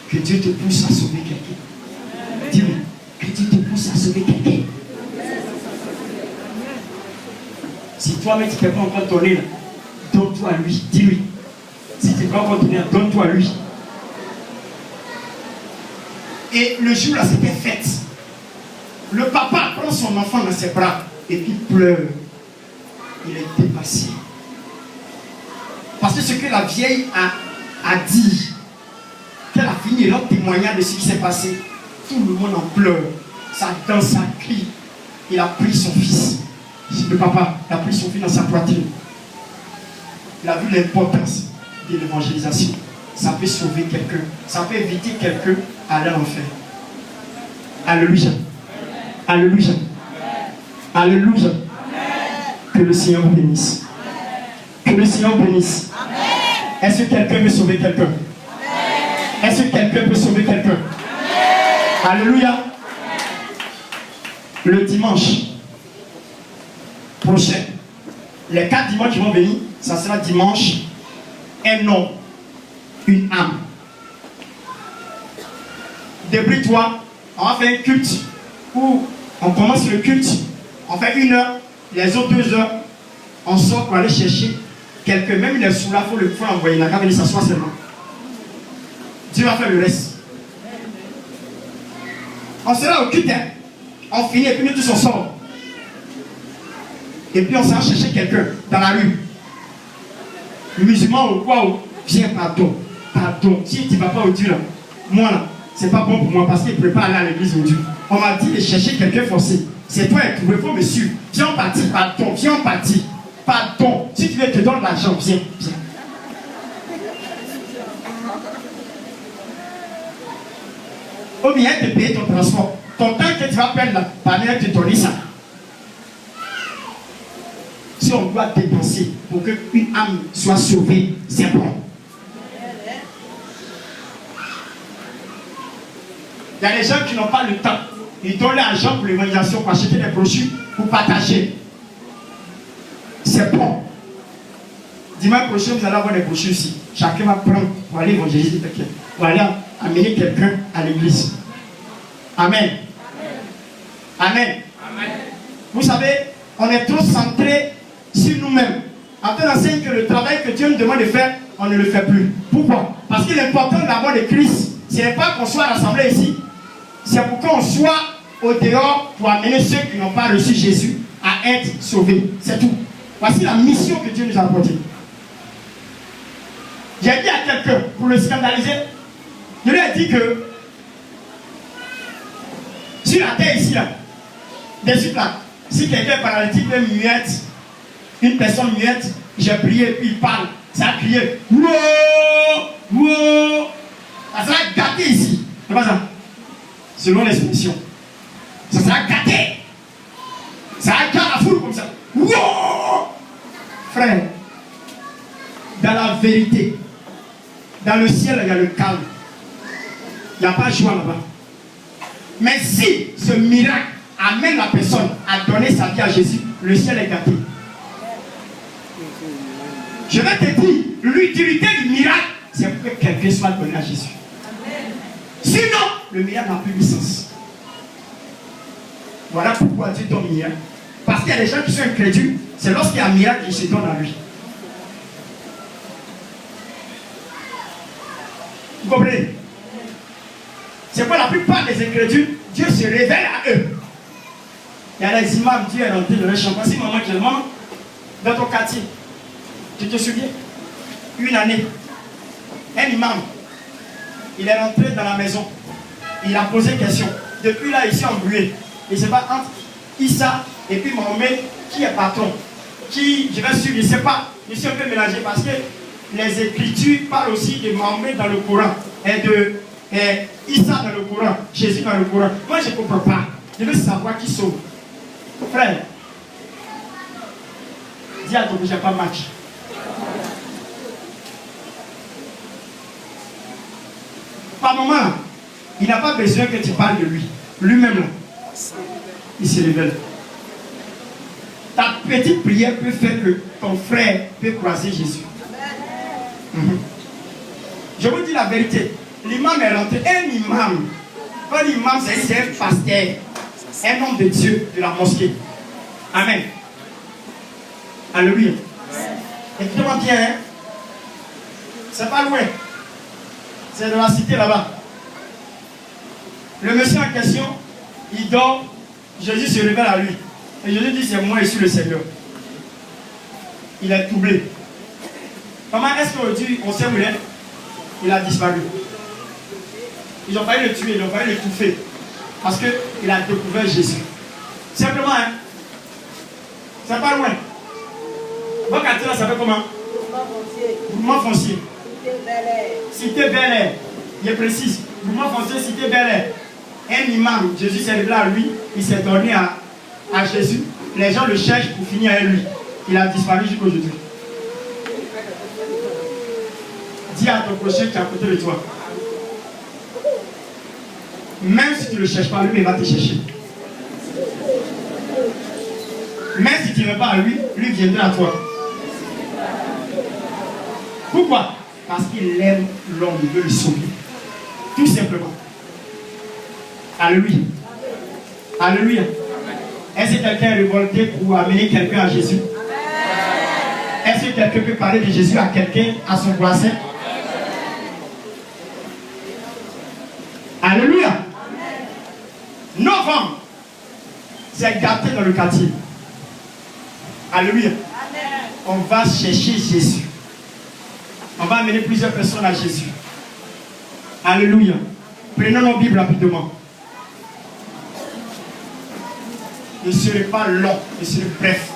Que Dieu te pousse à sauver quelqu'un. Dis-moi, que Dieu te pousse à sauver quelqu'un. Si toi-même tu ne peux pas encore donner, donne-toi à lui. Dis-lui. Si tu ne peux pas encore donner, donne-toi à lui. Et le jour là, c'était fête. Le papa prend son enfant dans ses bras et puis pleure. Il est dépassé. Parce que ce que la vieille a dit, qu'elle a fini leur témoignage de ce qui s'est passé, tout le monde en pleure. Ça danse, ça crie. Il a pris son fils. Le papa a pris son fils dans sa poitrine. Il a vu l'importance de l'évangélisation. Ça peut sauver quelqu'un. Ça peut éviter quelqu'un à aller en enfer. Alléluia. Alléluia. Alléluia. Que le Seigneur vous bénisse. Que le Seigneur vous bénisse. Est-ce que quelqu'un veut sauver quelqu'un? Est-ce que quelqu'un peut sauver quelqu'un? Alléluia. Le dimanche prochain, les 4 dimanches qui vont venir, ça sera dimanche, un homme, une âme. Débrouille-toi, on va faire un culte où on commence le culte, on fait 1 heure, les autres 2 heures, on sort pour aller chercher quelqu'un, même il est sous là, il faut l'envoyer, il n'a qu'à venir s'asseoir seulement. Dieu va faire le reste. On sera au culte, hein? On finit et puis nous tous on sort. Et puis on s'en chercher quelqu'un dans la rue. Musulman ou quoi, ou viens, pardon. Pardon. Si tu ne vas pas au Dieu là, moi là, c'est pas bon pour moi parce qu'il ne peut pas aller à l'église au Dieu. On m'a dit de chercher quelqu'un forcé. C'est toi qui trouves, il faut me suivre. Viens en partie, pardon. Viens en partie. Pardon. Si tu veux, te donne l'argent, viens, viens. Ou bien te payer ton transport. Ton temps que tu vas perdre là, par là, te donner ça. Si on doit dépenser pour qu'une âme soit sauvée, c'est bon. Il y a des gens qui n'ont pas le temps. Ils donnent l'argent pour l'évangélisation, pour acheter des brochures, pour partager. C'est bon. Dimanche prochain, vous allez avoir des brochures ici. Chacun va prendre pour aller évangéliser quelqu'un. Pour aller amener quelqu'un à l'église. Amen. Amen. Amen. Vous savez, on est trop centré sur nous-mêmes. En train d'enseigner que le travail que Dieu nous demande de faire, on ne le fait plus. Pourquoi? Parce que l'important d'abord de Christ, ce n'est pas qu'on soit rassemblés ici, c'est pour qu'on soit au dehors pour amener ceux qui n'ont pas reçu Jésus à être sauvés. C'est tout. Voici la mission que Dieu nous a apportée. J'ai dit à quelqu'un, pour le scandaliser, je lui ai dit que sur la terre ici, là, dessus là, si quelqu'un est paralytique, même muette, une personne muette, j'ai prié, puis il parle, ça a crié, wow, wow, ça sera gâté ici. C'est pas ça? Selon l'expression. Ça sera gâté. Ça a gâté la foule comme ça. Wow! Frère, dans la vérité, dans le ciel, il y a le calme. Il n'y a pas de joie là-bas. Mais si ce miracle amène la personne à donner sa vie à Jésus, le ciel est gâté. Je vais te dire, l'utilité du miracle, c'est pour que quelqu'un soit donné à Jésus. Sinon, le miracle n'a plus de sens. Voilà pourquoi Dieu donne un miracle. Parce qu'il y a des gens qui sont incrédules, c'est lorsqu'il y a un miracle qui se donne à lui. Vous comprenez? C'est pour la plupart des incrédules, Dieu se révèle à eux. Il y a des imams, Dieu est rentré dans le champ. Voici maman qui est maman dans ton quartier. Tu te souviens? Une année, un imam, il est rentré dans la maison. Il a posé question. Depuis là, il s'est embrouillé. Il ne sait pas entre Issa et puis Mahomet, qui est patron. Qui, je vais suivre, je ne sais pas. Je suis un peu mélangé parce que les Écritures parlent aussi de Mahomet dans le Coran et de Issa dans le Coran, Jésus dans le Coran. Moi, je ne comprends pas. Je veux savoir qui sauve. Frère, dis à ton que je n'ai pas match. Par moment, il n'a pas besoin que tu parles de lui. Lui-même, là, il se révèle. Ta petite prière peut faire que ton frère peut croiser Jésus. Je vous dis la vérité. L'imam est rentré. Un imam, c'est un pasteur, un homme de Dieu de la mosquée. Amen. Alléluia. Écoutez-moi bien, hein? C'est pas loin. C'est de la cité là-bas. Le monsieur en question, il dort. Jésus se révèle à lui. Et Jésus dit, c'est moi, je suis le Seigneur. Il est troublé. Comment est-ce qu'aujourd'hui, on sait où il est? Il a disparu. Ils ont failli le tuer, ils ont failli l'étouffer. Parce qu'il a découvert Jésus. Simplement, hein? C'est pas loin. Votre quartier là, ça fait comment? Mouvement foncier. Cité Bel-Air. Il est précis. Mouvement foncier, cité Bel-Air. Un imam, Jésus s'est révélé à lui. Il s'est donné à Jésus. Les gens le cherchent pour finir avec lui. Il a disparu jusqu'aujourd'hui. Dis à ton prochain qui est à côté de toi. Même si tu ne le cherches pas, lui, il va te chercher. Même si tu ne veux pas à lui, lui viendra à toi. Pourquoi? Parce qu'il aime l'homme, il veut le sauver. Tout simplement. Alléluia. Alléluia. Est-ce que quelqu'un est révolté pour amener quelqu'un à Jésus? Est-ce que quelqu'un peut parler de Jésus à quelqu'un, à son voisin? Alléluia. Novembre, c'est gâté dans le quartier. Alléluia. On va chercher Jésus. On va amener plusieurs personnes à Jésus. Alléluia. Prenons nos Bibles rapidement. Je ne serai pas long, je serai bref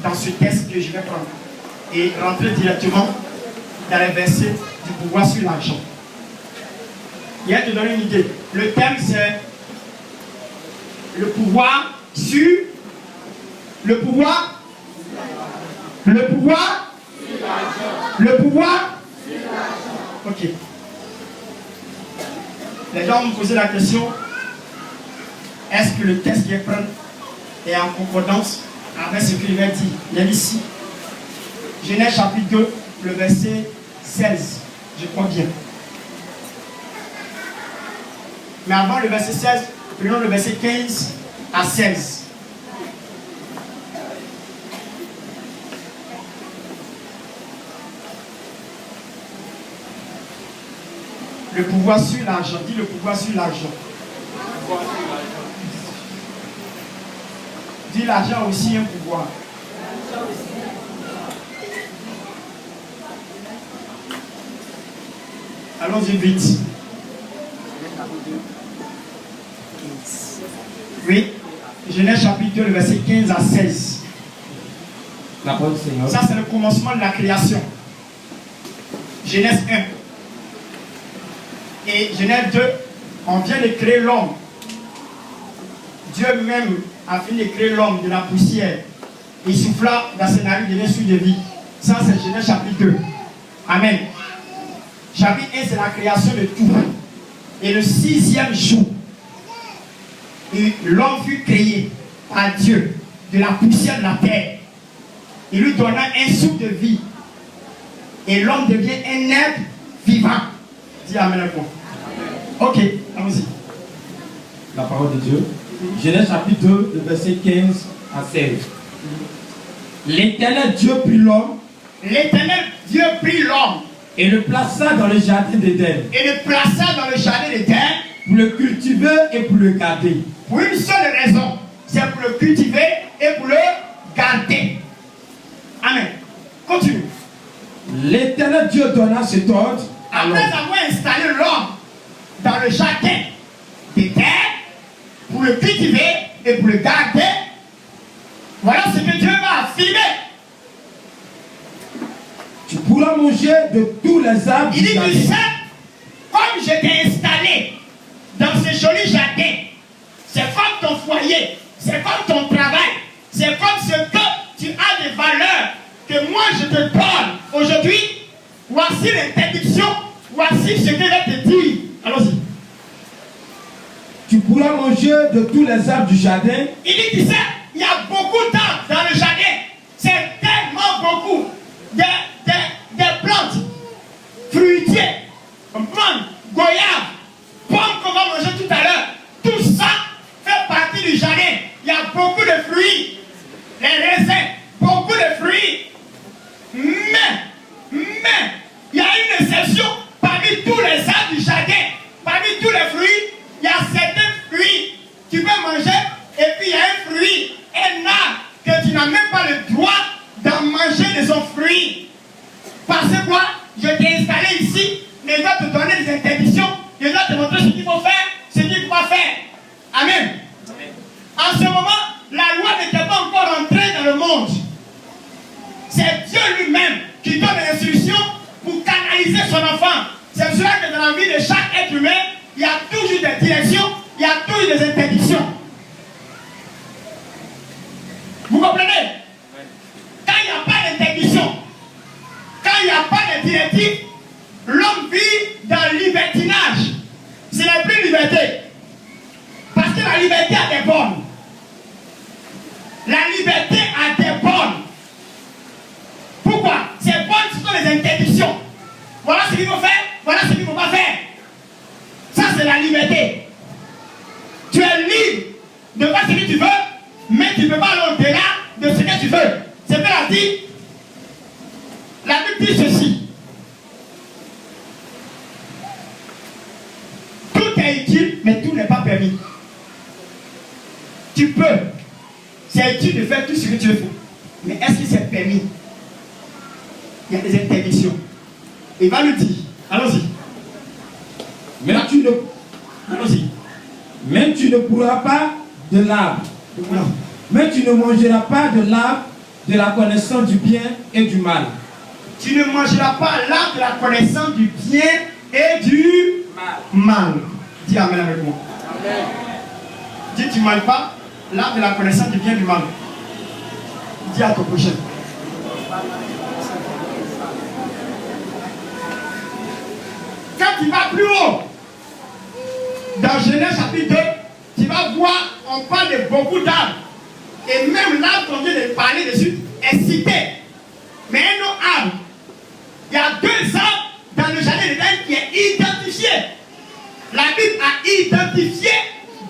dans ce texte que je vais prendre et rentrer directement dans les versets du pouvoir sur l'argent. Il y a te donner une idée. Le thème c'est le pouvoir sur le pouvoir ok. Les gens vont me poser la question, est-ce que le texte qui est prendre est en concordance avec ce que je vais dire? Il y a ici Genèse chapitre 2 le verset 16, je crois bien. Mais avant le verset 16, prenons le verset 15 à 16. Le pouvoir sur l'argent. Dis le pouvoir sur l'argent. Dis l'argent aussi un pouvoir. Allons-y vite. Oui. Genèse chapitre 2, le verset 15 à 16. La parole du Seigneur. Ça, c'est le commencement de la création. Genèse 1. Et Genèse 2, on vient de créer l'homme. Dieu même a fini de créer l'homme de la poussière. Il souffla dans ses narines de l'insulte de vie. Ça, c'est Genèse chapitre 2. Amen. Chapitre 1, c'est la création de tout. Et le 6e jour, l'homme fut créé par Dieu de la poussière de la terre. Il lui donna un souffle de vie. Et l'homme devient un être vivant. Dis Amen à moi. Ok, allons-y. La parole de Dieu. Genèse chapitre 2, le verset 15 à 16. L'Éternel Dieu prit l'homme. L'éternel Dieu prit l'homme. Et le plaça dans le jardin d'Éden. Et le plaça dans le jardin d'Éden. Pour le cultiver et pour le garder. Pour une seule raison. C'est pour le cultiver et pour le garder. Amen. Continue. L'Éternel Dieu donna cet ordre. Après avoir installé l'homme dans le jardin d'Éden, pour le cultiver et pour le garder, voilà ce que Dieu va affirmer. Tu pourras manger de tous les arbres Il du dit, jardin. tu sais, comme je t'ai installé dans ce joli jardin, c'est comme ton foyer, c'est comme ton travail, c'est comme ce que tu as des valeurs que moi je te donne aujourd'hui. Voici l'interdiction, voici ce que je vais te dire. Allons-y. Tu pourras manger de tous les arbres du jardin. Il dit, tu sais, il y a beaucoup d'arbres dans le jardin. C'est tellement beaucoup. Des plantes, fruitiers, mangues, goyaves, pommes qu'on va manger tout à l'heure. Tout ça fait partie du jardin. Il y a beaucoup de fruits. Les raisins, beaucoup de fruits. Mais, il y a une exception parmi tous les arbres du jardin. Parmi tous les fruits, il y a certains fruits que tu peux manger. Et puis il y a un fruit, un arbre, que tu n'as même pas le droit d'en manger de son fruit. Parce que quoi? Je t'ai installé ici, mais je dois te donner des interdictions. Je dois te montrer ce qu'il faut faire, ce qu'il ne faut pas faire. Amen. En ce moment, la loi n'était pas encore entrée dans le monde. C'est Dieu lui-même qui donne des instructions pour canaliser son enfant. C'est pour cela que dans la vie de chaque être humain, il y a toujours des directions, il y a toujours des interdictions. Vous comprenez? Quand il n'y a pas d'interdiction, quand il n'y a pas de directive, l'homme vit dans le libertinage. Ce n'est plus liberté. Parce que la liberté a des bornes. La liberté a des bornes. Pourquoi? Ces bornes, ce sont les interdictions. Voilà ce qu'il faut faire, voilà ce qu'il ne faut pas faire. Ça, c'est la liberté. Tu es libre de faire ce que tu veux, mais tu ne peux pas aller au-delà de ce que tu veux. C'est bien dit. La Bible dit ceci. Tout est utile, mais tout n'est pas permis. Tu peux. C'est utile de faire tout ce que tu veux. Mais est-ce que c'est permis? Il y a des interdictions. Il va le dire. Allons-y. Allons-y. Même tu ne pourras pas de l'arbre. Non. Mais tu ne mangeras pas de l'arbre de la connaissance du bien et du mal. Tu ne mangeras pas l'arbre de la connaissance du bien et du mal. Dis Amen avec moi. Amen. Dis tu ne manges pas l'arbre de la connaissance du bien et du mal. Dis à ton prochain. Quand tu vas plus haut, dans Genèse chapitre 2, tu vas voir, on parle de beaucoup d'arbres. Et même l'arbre qu'on vient de parler dessus est cité. Mais un autre arbre, il y a deux arbres dans le jardin d'Éden qui est identifié. La Bible a identifié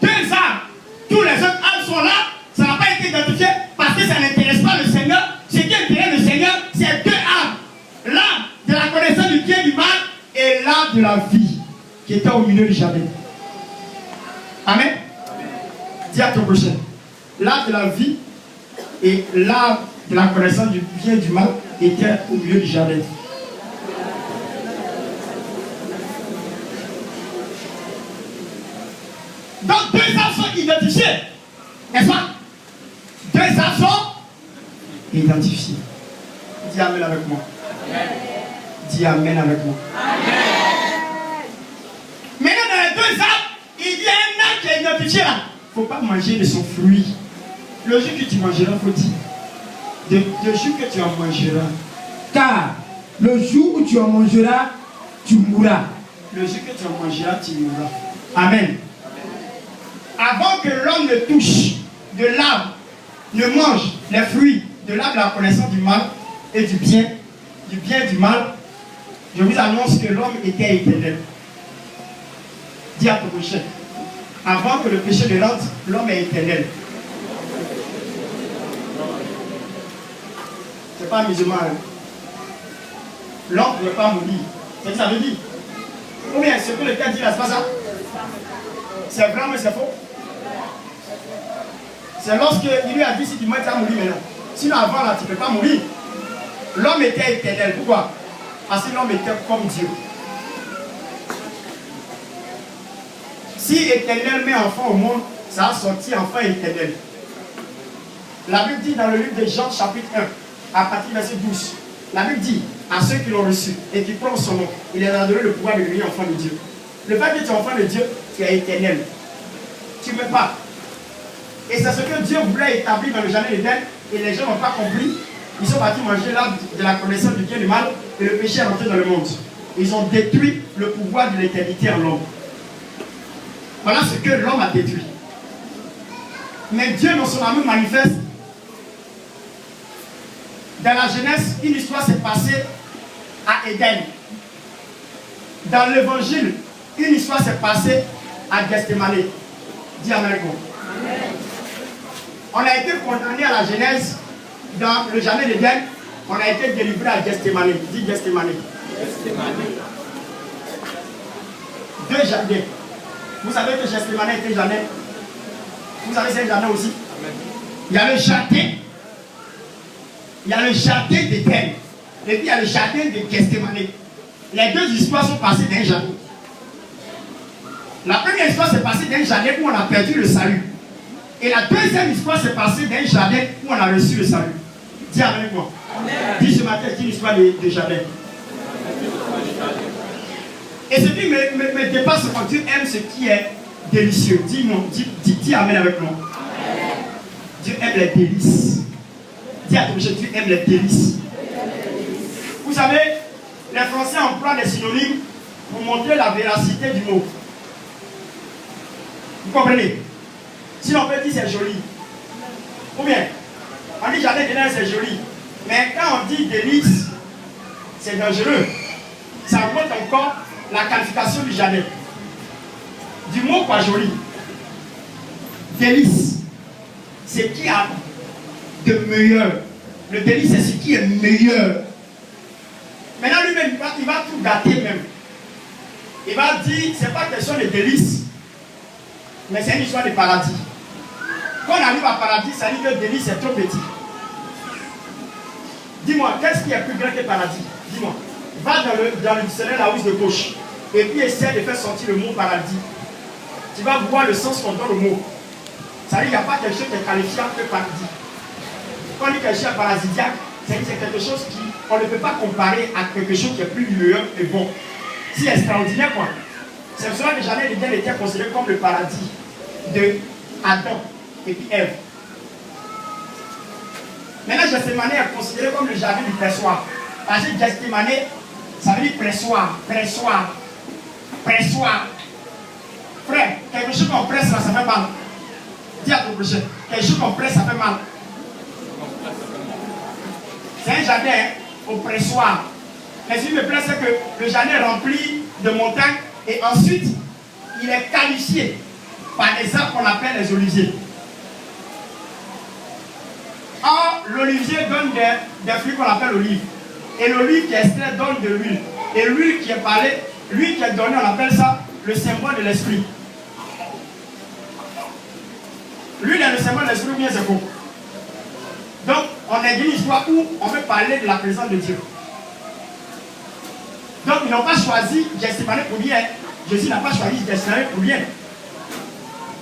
deux arbres. Tous les autres arbres sont là. Ça n'a pas été identifié parce que ça n'intéresse pas le Seigneur. Ce qui intéresse le Seigneur, c'est deux arbres. L'arbre de la connaissance du bien et du mal et l'arbre de la vie qui était au milieu du jardin. Amen. Dis à ton prochain. L'arbre de la vie et l'arbre de la connaissance du bien et du mal étaient au milieu du jardin. Donc deux arbres sont identifiés. N'est-ce pas? Deux arbres sont identifiés. Dis Amen avec moi. Amen. Dis Amen avec moi. Amen. Maintenant dans les deux arbres, il y a un arbre qui est identifié là. Il ne faut pas manger de son fruit. Le jour que tu mangeras, il faut dire. Le jour que tu en mangeras. Car le jour où tu en mangeras, tu mourras. Le jour que tu en mangeras, tu mourras. Amen. Avant que l'homme ne touche de l'arbre, ne mange les fruits de l'arbre de la connaissance du mal et du bien et du mal, je vous annonce que l'homme était éternel. Dis à ton prochain. Avant que le péché ne rentre, l'homme est éternel. C'est pas musulman. Hein? L'homme ne peut pas mourir. C'est ce que ça veut dire. Ou bien ce que le cas dit là, c'est pas ça. C'est vrai mais c'est faux. C'est lorsqu'il lui a dit si tu meurs, tu vas mourir maintenant. Sinon avant là, tu ne peux pas mourir. L'homme était éternel. Pourquoi? Parce que l'homme était comme Dieu. Si éternel met enfant au monde, ça a sorti enfant éternel. La Bible dit dans le livre de Jean chapitre 1, à partir du verset 12, la Bible dit à ceux qui l'ont reçu et qui croient en son nom, il leur a donné le pouvoir de devenir enfant de Dieu. Le fait que tu es enfant de Dieu, tu es éternel. Tu ne meurs pas. Et c'est ce que Dieu voulait établir dans le jardin d'Éden et les gens n'ont pas compris. Ils sont partis manger l'arbre de la connaissance du bien et du mal et le péché est rentré dans le monde. Ils ont détruit le pouvoir de l'éternité en l'homme. Voilà ce que l'homme a détruit. Mais Dieu, dans son amour manifeste, dans la Genèse, une histoire s'est passée à Éden. Dans l'évangile, une histoire s'est passée à Gethsémane. Dis Amen. On a été condamné à la Genèse dans le jardin d'Éden. On a été délivré à Gethsémane. Dis Gethsémane. Deux jardins. Vous savez que Gethsémane était jardin. Vous savez c'est un jardin aussi. Il y a le jardin. Il y a le jardin d'Éden. Et puis il y a le jardin de Gethsémane. Les deux histoires sont passées dans un jardin. La première histoire s'est passée dans un jardin où on a perdu le salut. Et la deuxième histoire s'est passée dans un jardin où on a reçu le salut. Dis avec moi. Dis ce matin, dis l'histoire de jardin. Et ce qui me dépasse quand Dieu aime ce qui est délicieux. Dis-moi, dis Amen avec moi. Dieu aime les délices. Dis à ton prochain, Dieu aime les délices. Vous savez, les Français emploient des synonymes pour montrer la véracité du mot. Vous comprenez? Sinon on peut dire c'est joli. Ou bien, on dit jardin d'Éden c'est joli. Mais quand on dit délice, c'est dangereux. Ça montre encore la qualification du jardin. Du mot quoi joli. Délice, c'est qui a de meilleur. Le délice c'est ce qui est meilleur. Maintenant lui-même il va tout gâter même. Il va dire c'est pas question de délice, mais c'est une histoire de paradis. Quand on arrive à paradis, ça dit que le délice est trop petit. Dis-moi, qu'est-ce qui est plus grand que paradis? Dis-moi. Va dans le dictionnaire la housse de gauche et puis essaie de faire sortir le mot paradis. Tu vas voir le sens qu'on donne au mot. Ça dit qu'il n'y a pas quelque chose qui est qualifiable que paradis. Quand on dit quelque chose est paradisiaque, c'est quelque chose qu'on ne peut pas comparer à quelque chose qui est plus meilleur et bon. C'est extraordinaire quoi. C'est pour cela que jamais l'Éden était considéré comme le paradis de Adam et puis Ève. Maintenant, Gethsémane est considéré comme le jardin du pressoir. Parce que Gethsémane, ça veut dire pressoir, pressoir, pressoir. Frère, quelque chose qu'on presse là, ça fait mal. Dis à ton prochain, quelque chose qu'on presse, ça fait mal. C'est un jardin au pressoir. Mais ce qui me plaît, c'est que le jardin est rempli de montagnes et ensuite, il est qualifié par des arbres qu'on appelle les oliviers. Or, l'olivier donne des fruits qu'on appelle l'olive. Et l'olive qui est extrait donne de l'huile. Et l'huile qui est parlée, l'huile qui est donnée, on appelle ça le symbole de l'esprit. L'huile est le symbole de l'esprit ou bien c'est faux. Donc, on est d'une histoire où on veut parler de la présence de Dieu. Donc, ils n'ont pas choisi Gethsémani pour rien. Jésus n'a pas choisi Gethsémani pour rien.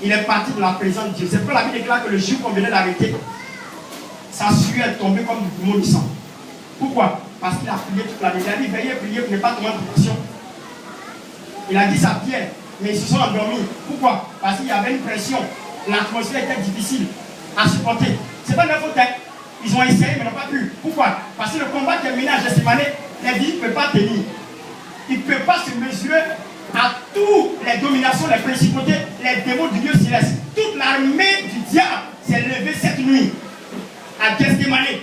Il est parti de la présence de Dieu. C'est pourquoi la Bible déclare que le jour qu'on venait d'arrêter, sa sueur est tombée comme du poumon du sang. Pourquoi? Parce qu'il a prié toute la nuit. Il a dit veillez, priez pour ne pas tomber en dépression. Il a dit sa pierre, mais ils se sont endormis. Pourquoi? Parce qu'il y avait une pression. L'atmosphère était difficile à supporter. C'est pas de leur faute. Ils ont essayé, mais n'ont pas pu. Pourquoi? Parce que le combat qui est mené à Gethsémani, les dit ne peut pas tenir. Il ne peut pas se mesurer à toutes les dominations, les principautés, les démons du Dieu céleste. Toute l'armée du diable s'est levée cette nuit à Gethsémani.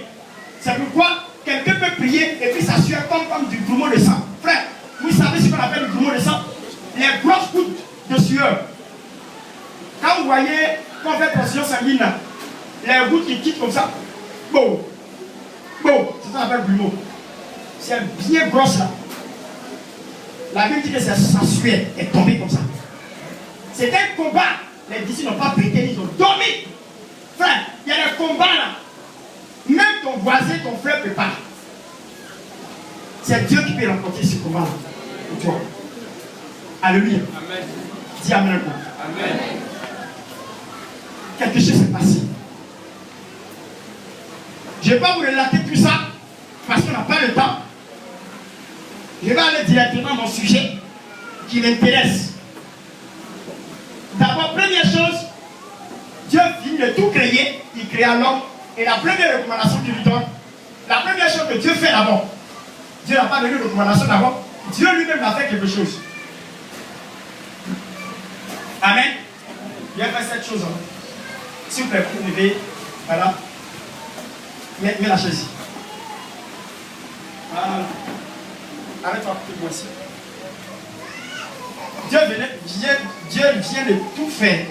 C'est pourquoi quelqu'un peut prier et puis sa sueur tombe comme du grumeau de sang. Frère, vous savez ce qu'on appelle du grumeau de sang? Les grosses gouttes de sueur. Quand vous voyez qu'on fait pression sanguine, les gouttes qui quittent comme ça, bon, c'est ça qu'on appelle grumeau. C'est bien grosse là. La Bible dit que sa sueur est tombée comme ça. C'est un combat. Les disciples n'ont pas pu tenir, ils ont dormi. Frère, il y a des combats là. Même ton voisin, ton frère ne peut pas. C'est Dieu qui peut remporter ce combat pour toi. Alléluia. Amen. Dis Amen. Amen. Quelque chose s'est passé. Je ne vais pas vous relater tout ça parce qu'on n'a pas le temps. Je vais aller directement à mon sujet qui m'intéresse. D'abord, première chose, Dieu vient de tout créer, il créa l'homme. Et la première recommandation qu'il lui donne, la première chose que Dieu fait d'abord, Dieu n'a pas donné de recommandation d'abord, Dieu lui-même a fait quelque chose. Amen. Il a fait cette chose. S'il vous plaît, vous levez, voilà. Mets la chaise. Voilà. Arrête-toi pour moi ici. Dieu vient de tout faire,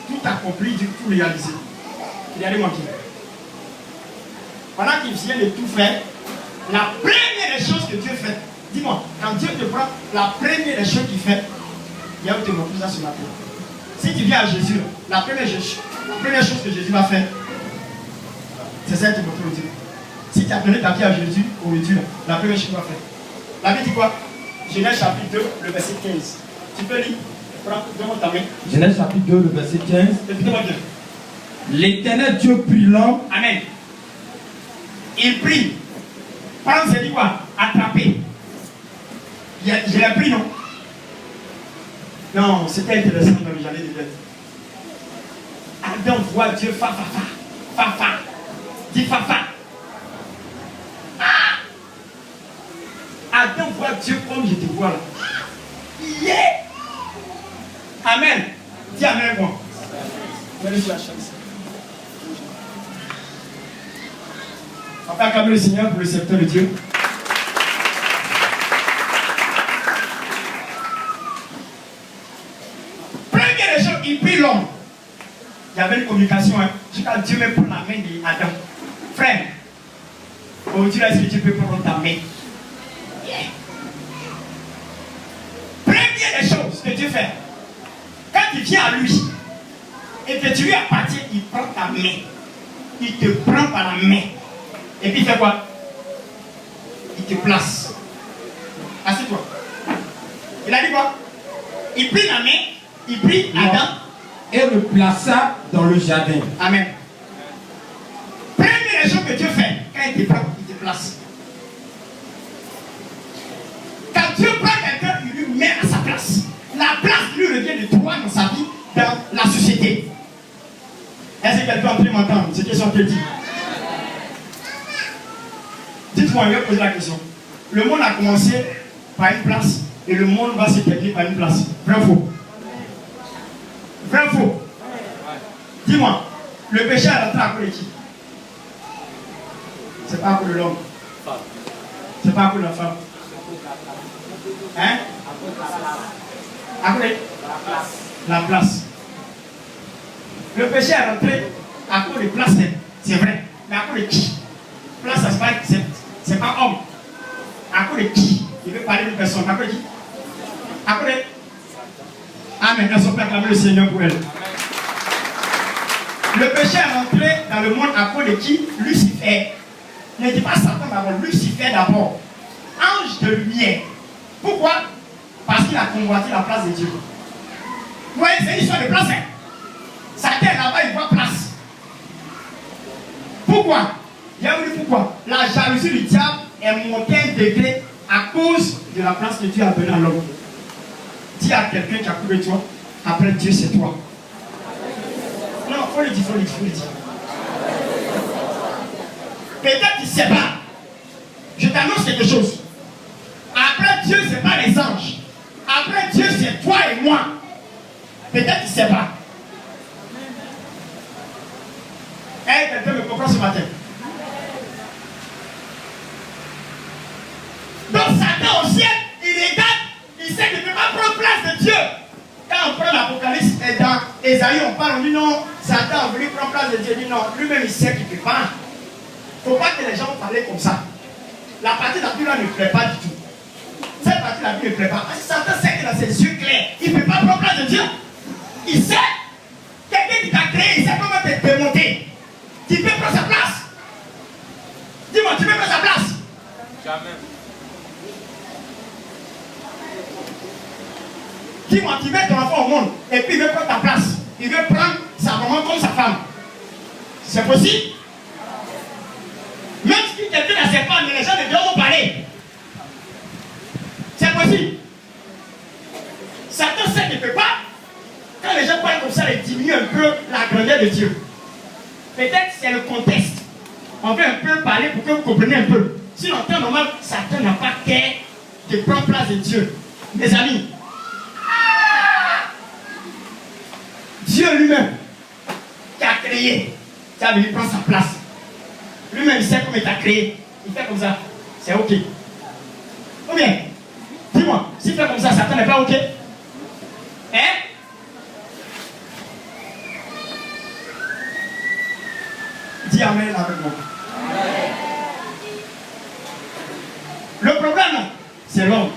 tout accomplir, tout réaliser. Il y a des mots qui. Pendant qu'il vient de tout faire, la première chose que Dieu fait, dis-moi, quand Dieu te prend, la première chose qu'il fait, il y a où te montrer ça sur la terre. Si tu viens à Jésus, la première chose que Jésus va faire, c'est ça qui te montre Dieu. Si tu as donné ta vie à Jésus, au Dieu, la première chose qu'il va faire. La Bible dit quoi? Genèse chapitre 2, le verset 15. Tu peux lire? Prends, demande ta main. Genèse chapitre 2, le verset 15. Écoutez-moi bien. L'Éternel Dieu prit l'homme. Amen. Il prie. Prendre, c'est dit quoi? Attraper. Je l'ai pris, non? Non, c'était intéressant, mais j'allais dire. Adam voit Dieu, fafa. Dis fafa. Adam voit Dieu comme je te vois là. Yeah! Amen. Dis Amen, moi. Venez sur la chaise. On va acclamer le Seigneur pour le serviteur de Dieu. Première chose, il prie l'homme. Il y avait une communication. Jusqu'à Dieu me prend la main d'Adam. Frère, aujourd'hui, est-ce que tu peux prendre ta main? Yeah. Première chose que Dieu fait, quand il vient à lui et que tu lui appartiens, il prend ta main. Il te prend par la main. Et puis il fait quoi? Il te place. Assieds-toi. Il a dit quoi? Il prit la main, il prit Adam et le plaça dans le jardin. Amen. Première chose que Dieu fait, quand il te prend, il te place. Quand Dieu prend quelqu'un, il lui met à sa place. La place lui revient de droit dans sa vie, dans la société. Est-ce que quelqu'un peut m'entendre? C'est question que je dis. Dites-moi, je vais poser la question. Le monde a commencé par une place et le monde va se terminer par une place. Vrai ou faux? Vrai ou faux? Dis-moi, le péché est rentré à cause de qui? C'est pas à cause de l'homme. C'est pas à cause de la femme. Hein? À cause de la place. Le péché est rentré à cause de place, c'est vrai. Mais à cause de qui? Place, c'est pas homme. À cause de qui? Il veut parler d'une personne. À cause de qui? À cause de... Amen. Elles sont pas acclamées le Seigneur pour elle. Le péché est rentré dans le monde à cause de qui? Lucifer. Ne dis pas Satan d'abord, Lucifer d'abord. Ange de lumière. Pourquoi? Parce qu'il a convoité la place de Dieu. Vous voyez, c'est une histoire de place. Hein? Satan là-bas, il voit place. Pourquoi? Il y a dit pourquoi? La jalousie du diable est montée un degré à cause de la place que Dieu a donnée à l'homme. Dis à quelqu'un qui a couru de toi, après Dieu c'est toi. Non, il faut le dire, faut le dire. Peut-être tu ne sais pas. Je t'annonce quelque chose. Après Dieu, ce n'est pas les anges. Après Dieu, c'est toi et moi. Peut-être tu ne sais pas. Quelqu'un me comprend ce matin. Donc Satan au ciel, il regarde, il sait qu'il ne peut pas prendre place de Dieu. Quand on prend l'Apocalypse et dans Esaïe, on parle, on dit non, Satan a voulu prendre place de Dieu. Il dit non, lui-même il sait qu'il ne peut pas. Il ne faut pas que les gens parlent comme ça. La partie de la Bible là ne plaît pas du tout. Cette partie de la Bible ne plaît pas. Satan sait que dans ses yeux clairs, il ne peut pas prendre place de Dieu. Il sait. Quelqu'un qui t'a créé, il sait comment te démonter. Tu peux prendre sa place. Dis-moi, tu peux prendre sa place. Jamais. Dis-moi, tu mets ton enfant au monde et puis il veut prendre ta place. Il veut prendre sa maman comme sa femme. C'est possible? Même si quelqu'un n'a ses femmes, mais les gens de Dieu vont parler. C'est possible. Satan sait qu'il ne peut pas. Quand les gens parlent comme ça, ils diminuent un peu la grandeur de Dieu. Peut-être c'est le contexte. On veut un peu parler pour que vous compreniez un peu. Sinon, en temps normal, Satan n'a pas qu'à de prendre place de Dieu. Mes amis, Dieu lui-même, qui a créé, qui a venu prendre sa place. Lui-même, il sait comment il t'a créé. Il fait comme ça. C'est OK. Ou bien, dis-moi, s'il fait comme ça, Satan n'est pas OK? Hein? Dis Amen avec moi. Le problème, c'est l'homme.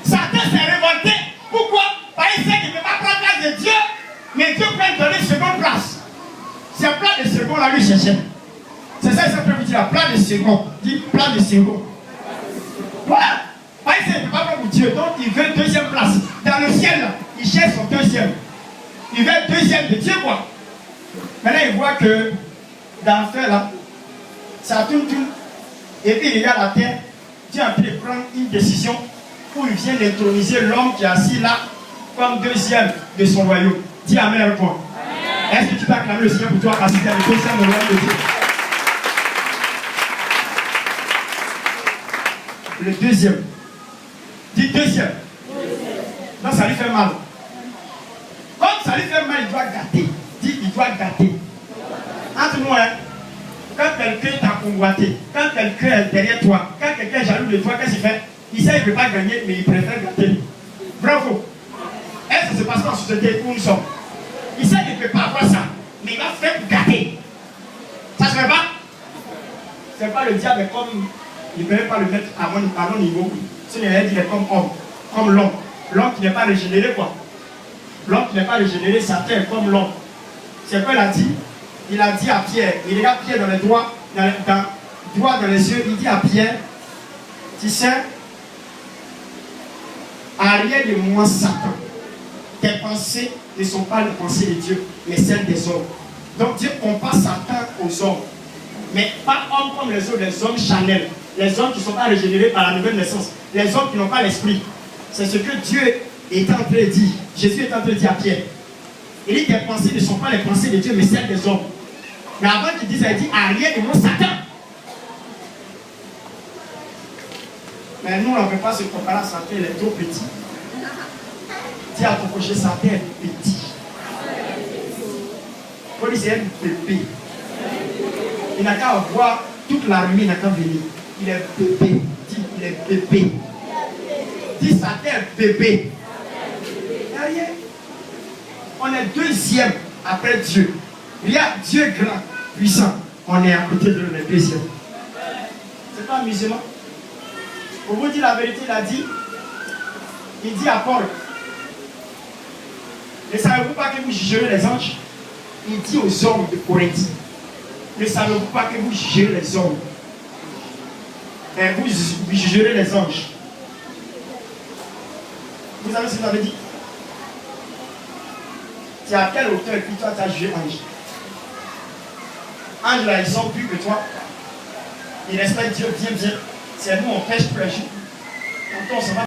Satan s'est révolté. Pourquoi? Parce qu'il sait qu'il ne peut pas prendre place de Dieu, mais Dieu peut donner seconde place. C'est plein de secondes à lui chercher. C'est ça que ça peut vous dire, plein de secondes. Dis plein de secondes. Voilà. Parce qu'il ne peut pas prendre Dieu, donc il veut deuxième place. Dans le ciel, il cherche son deuxième. Il veut deuxième de Dieu, quoi. Maintenant, il voit que dans l'enfer, là, ça tourne. Et puis il regarde la terre. Dieu a pu prendre une décision où il vient d'introniser l'homme qui est assis là comme deuxième de son royaume. Dis Amen avec moi. Est-ce que tu peux acclamer le Seigneur pour toi parce que tu es le deuxième de royaume de Dieu? Le deuxième. Dis deuxième. Non, ça lui fait mal. Comme ça lui fait mal, il doit gâter. Dis, il doit gâter. Entre nous, hein, quand quelqu'un t'a convoité, quand quelqu'un est derrière toi, quand quelqu'un est jaloux de toi, qu'est-ce qu'il fait? Il sait qu'il ne peut pas gagner, mais il préfère gâter. Bravo. Est-ce que c'est parce qu'en société où nous sommes? Il sait qu'il ne peut pas avoir ça, mais il va faire pour gâter. Ça ne se fait pas? C'est pas le diable comme. Il ne peut pas le mettre à mon niveau. Sinon, il est comme homme, comme l'homme. L'homme qui n'est pas régénéré, quoi. L'homme qui n'est pas régénéré, Satan est comme l'homme. C'est quoi il a dit? Il a dit à Pierre, il regarde Pierre dans les doigts, dans les yeux, il dit à Pierre, tu sais, arrière de moi, Satan, tes pensées ne sont pas les pensées de Dieu, mais celles des hommes. Donc Dieu compare Satan aux hommes, mais pas hommes comme les autres, les hommes charnels, les hommes qui ne sont pas régénérés par la nouvelle naissance, les hommes qui n'ont pas l'esprit. C'est ce que Dieu est en train de dire. Jésus est en train de dire à Pierre. Il dit tes pensées ne sont pas les pensées de Dieu, mais celles des hommes. Mais avant qu'il dise, il dit arrière de moi, Satan. Mais nous, on ne peut pas se comparer à Satan, il est trop petit. Dis à ton prochain, Satan est petit. Pour lui, c'est un bébé. Il n'a qu'à voir toute l'armée, il n'a qu'à venir. Il est bébé. Dis, il est bébé. Dis, Satan est bébé. rien. On est deuxième après Dieu. Regarde, Dieu est grand, puissant. On est à côté de le deuxième. C'est pas amusement. Pour vous dire la vérité, il dit à Paul, ne savez-vous pas que vous jugerez les anges? Il dit aux hommes de Corinthe, ne savez-vous pas que vous jugerez les hommes? Et vous jugerez les anges. Vous savez ce que ça veut dire? C'est à quelle hauteur et puis toi tu as jugé ange? Ange là, ils sont plus que toi. Ils respectent Dieu bien. C'est nous, on pêche tous les jours. Pourtant, on se va